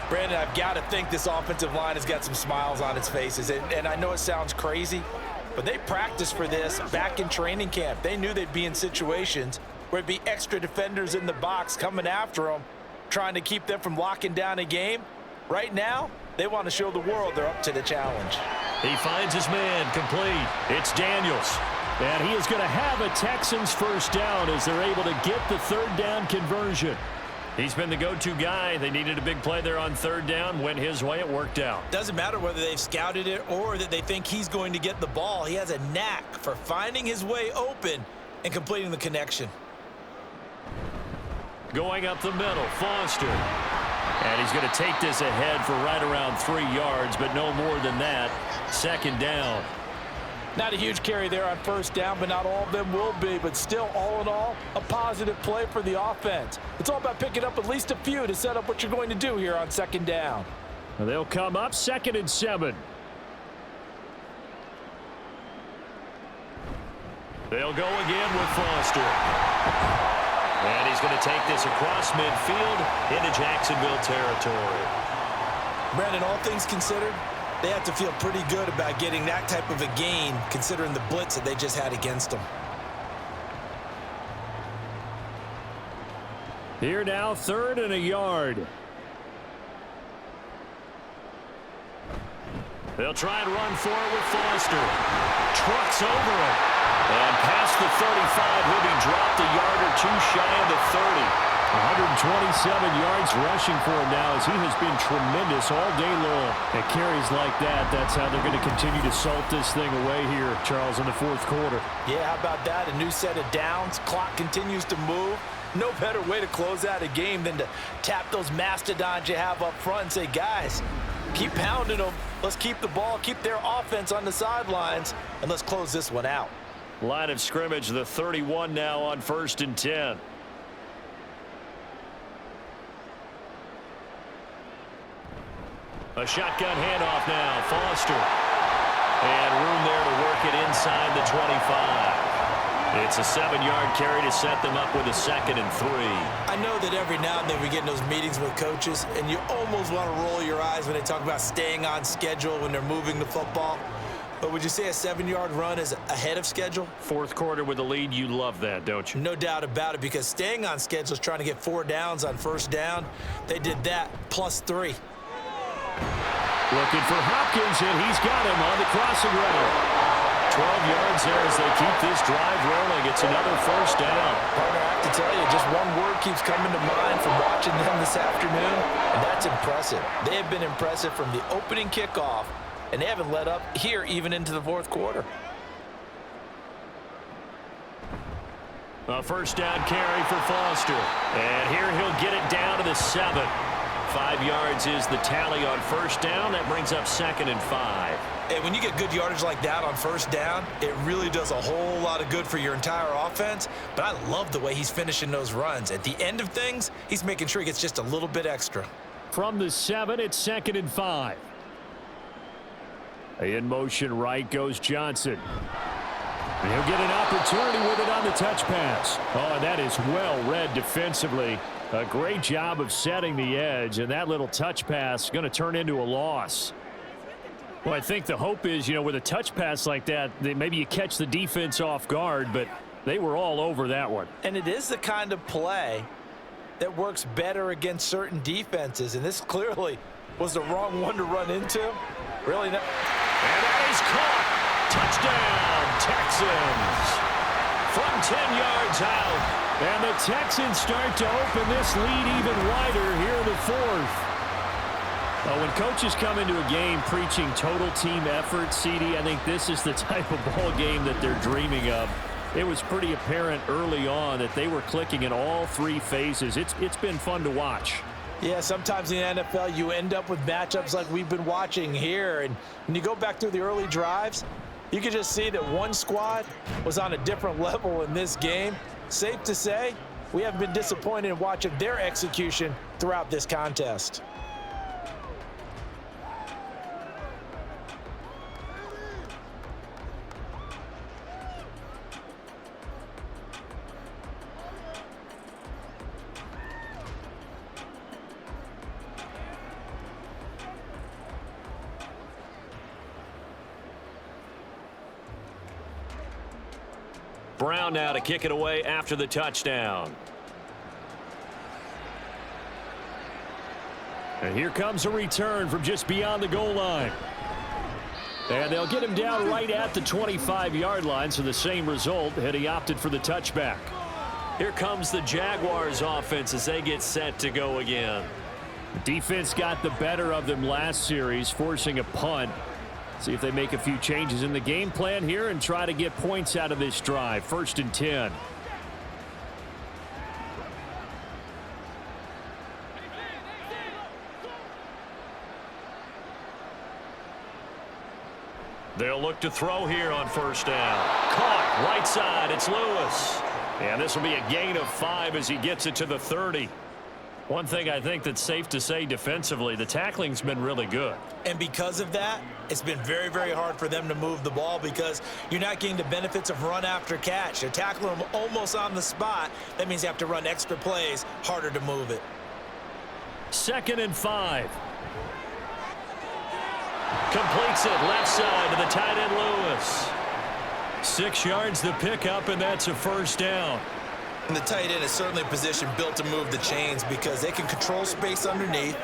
Brandon, I've got to think this offensive line has got some smiles on its faces. And I know it sounds crazy, but they practiced for this back in training camp. They knew they'd be in situations where it'd be extra defenders in the box coming after them, trying to keep them from locking down a game. Right now, they want to show the world they're up to the challenge. He finds his man complete. It's Daniels. And he is going to have a Texans first down as they're able to get the 3rd down conversion. He's been the go-to guy. They needed a big play there on 3rd down. Went his way. It worked out. Doesn't matter whether they've scouted it or that they think he's going to get the ball. He has a knack for finding his way open and completing the connection. Going up the middle, Foster. And he's going to take this ahead for right around 3 yards, but no more than that. 2nd down. Not a huge carry there on 1st down, but not all of them will be. But still, all in all, a positive play for the offense. It's all about picking up at least a few to set up what you're going to do here on 2nd down. And they'll come up 2nd and 7. They'll go again with Foster. And he's going to take this across midfield into Jacksonville territory. Brandon, all things considered, they have to feel pretty good about getting that type of a gain considering the blitz that they just had against them. Here now, 3rd and a yard. They'll try and run for it with Foster. Trucks over him. And past the 35, he'll be dropped a yard or 2 shy of the 30. 127 yards rushing for him now as he has been tremendous all day long. And carries like that, that's how they're going to continue to salt this thing away here, Charles, in the 4th quarter. Yeah, how about that? A new set of downs. Clock continues to move. No better way to close out a game than to tap those mastodons you have up front and say, guys, keep pounding them. Let's keep the ball, keep their offense on the sidelines, and let's close this one out. Line of scrimmage, the 31 now on 1st and 10. A shotgun handoff now, Foster. And room there to work it inside the 25. It's a 7-yard carry to set them up with a 2nd and 3. I know that every now and then we get in those meetings with coaches, and you almost want to roll your eyes when they talk about staying on schedule when they're moving the football. But would you say a 7-yard run is ahead of schedule? Fourth quarter with the lead, you love that, don't you? No doubt about it, because staying on schedule is trying to get 4 downs on first down. They did that +3. Looking for Hopkins, and he's got him on the crossing route. 12 yards there as they keep this drive rolling. It's another first down. Partner, I have to tell you, just one word keeps coming to mind from watching them this afternoon, and that's impressive. They have been impressive from the opening kickoff, and they haven't let up here even into the fourth quarter. A first down carry for Foster. And here he'll get it down to the 7. 5 yards is the tally on first down. That brings up 2nd and 5. And when you get good yardage like that on first down, it really does a whole lot of good for your entire offense. But I love the way he's finishing those runs. At the end of things, he's making sure he gets just a little bit extra. From the 7, it's 2nd and 5. In motion right goes Johnson. And he'll get an opportunity with it on the touch pass. Oh, and that is well read defensively. A great job of setting the edge, and that little touch pass is going to turn into a loss. Well, I think the hope is, with a touch pass like that, maybe you catch the defense off guard, but they were all over that one. And it is the kind of play that works better against certain defenses, and this clearly was the wrong one to run into. Really not. And that is caught. Touchdown, Texans. From 10 yards out. And the Texans start to open this lead even wider here in the fourth. When coaches come into a game preaching total team effort, CD, I think this is the type of ball game that they're dreaming of. It was pretty apparent early on that they were clicking in all 3 phases. It's been fun to watch. Yeah, sometimes in the NFL you end up with matchups like we've been watching here. And when you go back through the early drives, you can just see that one squad was on a different level in this game. Safe to say, we haven't been disappointed in watching their execution throughout this contest. Brown now to kick it away after the touchdown. And here comes a return from just beyond the goal line. And they'll get him down right at the 25-yard line, so the same result had he opted for the touchback. Here comes the Jaguars offense as they get set to go again. The defense got the better of them last series, forcing a punt. See if they make a few changes in the game plan here and try to get points out of this drive. 1st and 10. They'll look to throw here on first down. Caught right side. It's Lewis. And this will be a gain of 5 as he gets it to the 30. One thing I think that's safe to say defensively, the tackling's been really good. And because of that, it's been very, very hard for them to move the ball because you're not getting the benefits of run after catch. They're tackling them almost on the spot. That means you have to run extra plays, harder to move it. 2nd and 5. Completes it left side to the tight end Lewis. 6 yards the pickup, and that's a first down. And the tight end is certainly a position built to move the chains because they can control space underneath.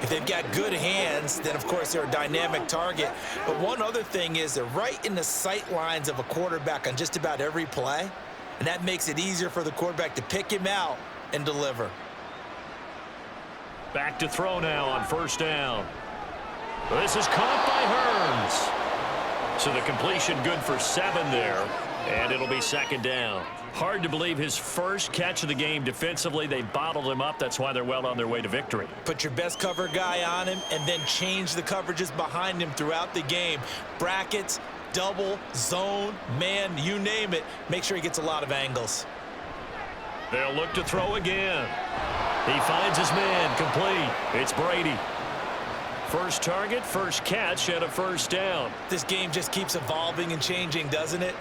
If they've got good hands, then of course they're a dynamic target. But one other thing is they're right in the sight lines of a quarterback on just about every play. And that makes it easier for the quarterback to pick him out and deliver. Back to throw now on first down. This is caught by Hearns. So the completion good for 7 there. And it'll be 2nd down. Hard to believe his first catch of the game defensively. They bottled him up. That's why they're well on their way to victory. Put your best cover guy on him and then change the coverages behind him throughout the game. Brackets, double, zone, man, you name it. Make sure he gets a lot of angles. They'll look to throw again. He finds his man complete. It's Brady. First target, first catch, and a first down. This game just keeps evolving and changing, doesn't it?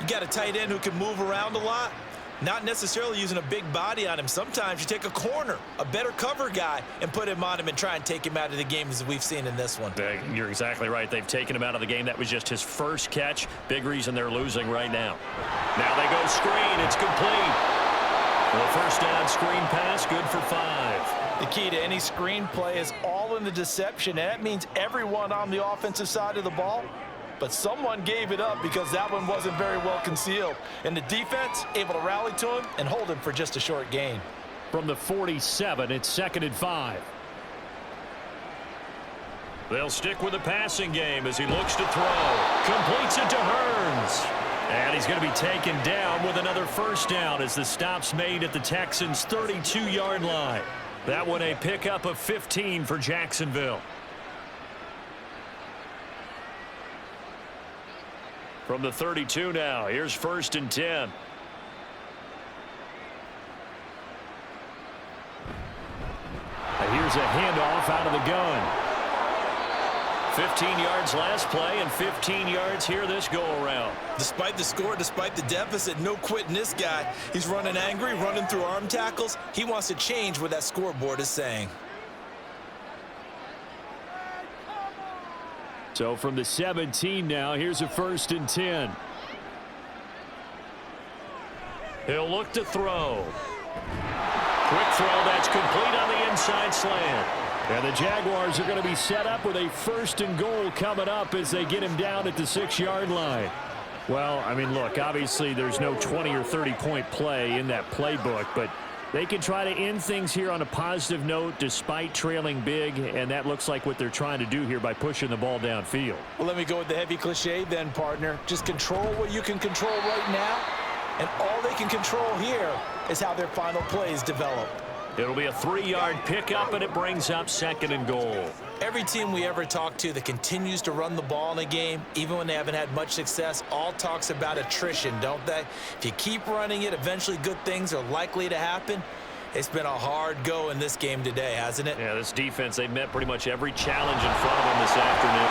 You got a tight end who can move around a lot. Not necessarily using a big body on him. Sometimes you take a corner, a better cover guy, and put him on him and try and take him out of the game as we've seen in this one. You're exactly right. They've taken him out of the game. That was just his first catch. Big reason they're losing right now. Now they go screen. It's complete. The first down screen pass, good for 5. The key to any screen play is all in the deception, and that means everyone on the offensive side of the ball. But someone gave it up because that one wasn't very well concealed. And the defense able to rally to him and hold him for just a short gain. From the 47, it's 2nd and 5. They'll stick with the passing game as he looks to throw. Completes it to Hearns. And he's going to be taken down with another first down as the stop's made at the Texans' 32-yard line. That one a pickup of 15 for Jacksonville. From the 32 now, here's 1st and 10. Here's a handoff out of the gun. 15 yards last play and 15 yards here this go-around. Despite the score, despite the deficit, no quitting this guy. He's running angry, running through arm tackles. He wants to change what that scoreboard is saying. So from the 17 now, here's a 1st and 10. He'll look to throw. Quick throw that's complete on the inside slant. And the Jaguars are going to be set up with a 1st and goal coming up as they get him down at the 6-yard line. Well, I mean, look, obviously there's no 20 or 30-point play in that playbook, but they can try to end things here on a positive note despite trailing big, and that looks like what they're trying to do here by pushing the ball downfield. Well, let me go with the heavy cliche then, partner. Just control what you can control right now, and all they can control here is how their final plays develop. It'll be a 3-yard pickup, and it brings up 2nd and goal. Every team we ever talk to that continues to run the ball in a game, even when they haven't had much success, all talks about attrition, don't they? If you keep running it, eventually good things are likely to happen. It's been a hard go in this game today, hasn't it? Yeah, this defense, they've met pretty much every challenge in front of them this afternoon.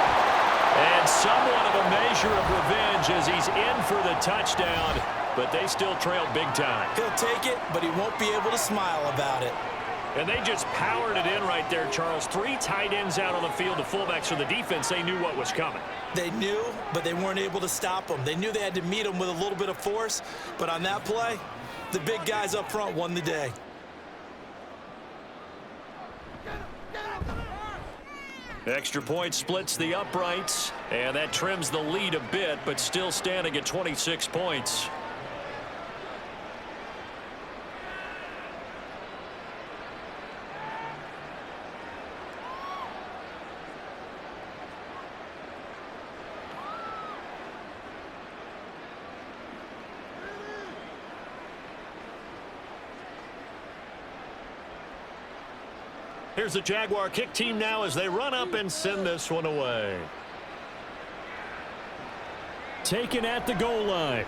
And somewhat of a measure of revenge as he's in for the touchdown, but they still trail big time. He'll take it, but he won't be able to smile about it. And they just powered it in right there, Charles. 3 tight ends out on the field. The fullbacks for the defense, they knew what was coming. They knew, but they weren't able to stop him. They knew they had to meet him with a little bit of force, but on that play, the big guys up front won the day. Extra point splits the uprights, and that trims the lead a bit, but still standing at 26 points. Here's the Jaguar kick team now as they run up and send this one away. Taken at the goal line.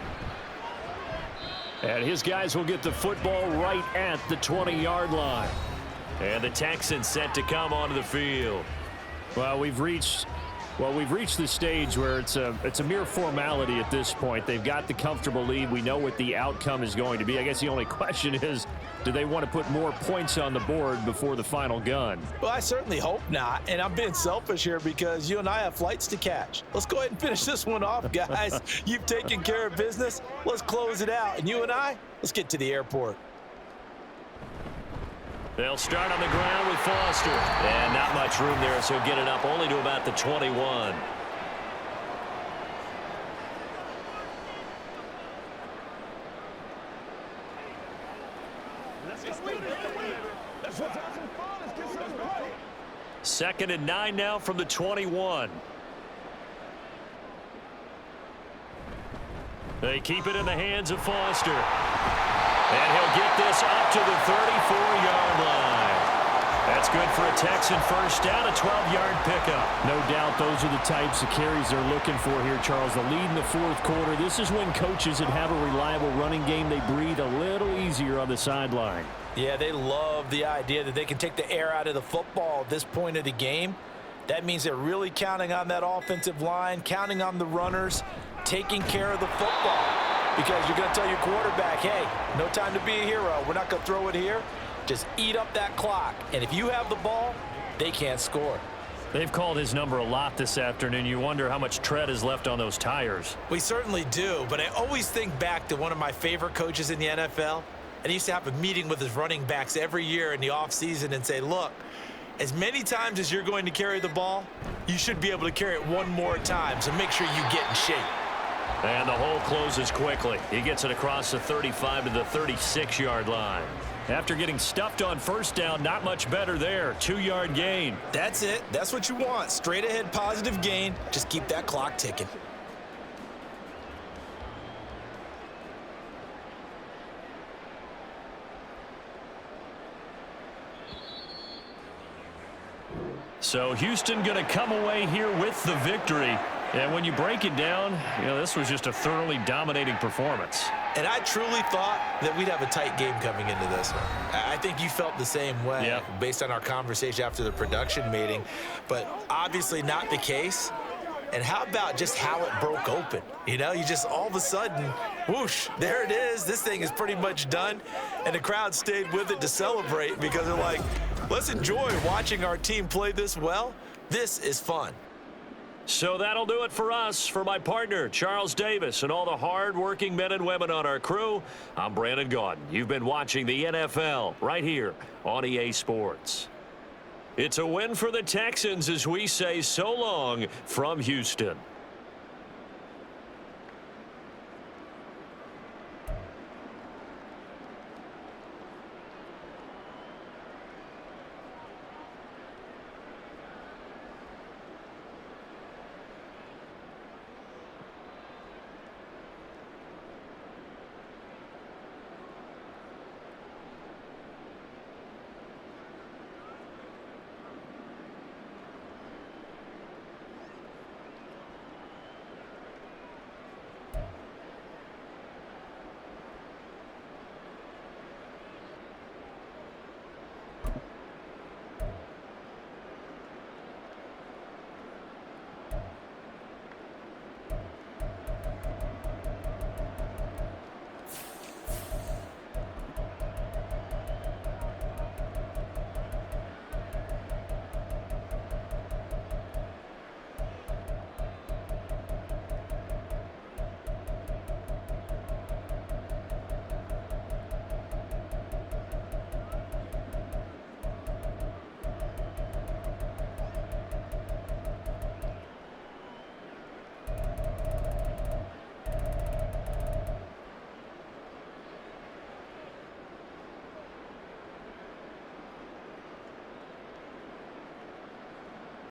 And his guys will get the football right at the 20-yard line. And the Texans set to come onto the field. Well, we've reached the stage where it's a mere formality at this point. They've got the comfortable lead. We know what the outcome is going to be. I guess the only question is, do they want to put more points on the board before the final gun? Well, I certainly hope not. And I'm being selfish here because you and I have flights to catch. Let's go ahead and finish this one off, guys. You've taken care of business. Let's close it out. And you and I, let's get to the airport. They'll start on the ground with Foster. And not much room there, so get it up only to about the 21. Second and 9 now from the 21. They keep it in the hands of Foster. And he'll get this up to the 34-yard line. That's good for a Texan first down, a 12-yard pickup. No doubt those are the types of carries they're looking for here, Charles. The lead in the fourth quarter. This is when coaches that have a reliable running game, they breathe a little easier on the sideline. Yeah, they love the idea that they can take the air out of the football at this point of the game. That means they're really counting on that offensive line, counting on the runners, taking care of the football. Because you're going to tell your quarterback, hey, no time to be a hero. We're not going to throw it here. Just eat up that clock. And if you have the ball, they can't score. They've called his number a lot this afternoon. You wonder how much tread is left on those tires. We certainly do, but I always think back to one of my favorite coaches in the NFL. And he used to have a meeting with his running backs every year in the offseason and say, look, as many times as you're going to carry the ball, you should be able to carry it one more time, so make sure you get in shape. And the hole closes quickly. He gets it across the 35 to the 36-yard line. After getting stuffed on first down, not much better there. 2-yard gain. That's it. That's what you want. Straight ahead positive gain. Just keep that clock ticking. So Houston going to come away here with the victory. And when you break it down, this was just a thoroughly dominating performance. And I truly thought that we'd have a tight game coming into this one. I think you felt the same way based on our conversation after the production meeting, but obviously not the case. And how about just how it broke open? You just all of a sudden, whoosh, there it is. This thing is pretty much done. And the crowd stayed with it to celebrate because they're like, let's enjoy watching our team play this well. This is fun. So that'll do it for us. For my partner, Charles Davis, and all the hard-working men and women on our crew, I'm Brandon Gaudin. You've been watching the NFL right here on EA Sports. It's a win for the Texans as we say so long from Houston.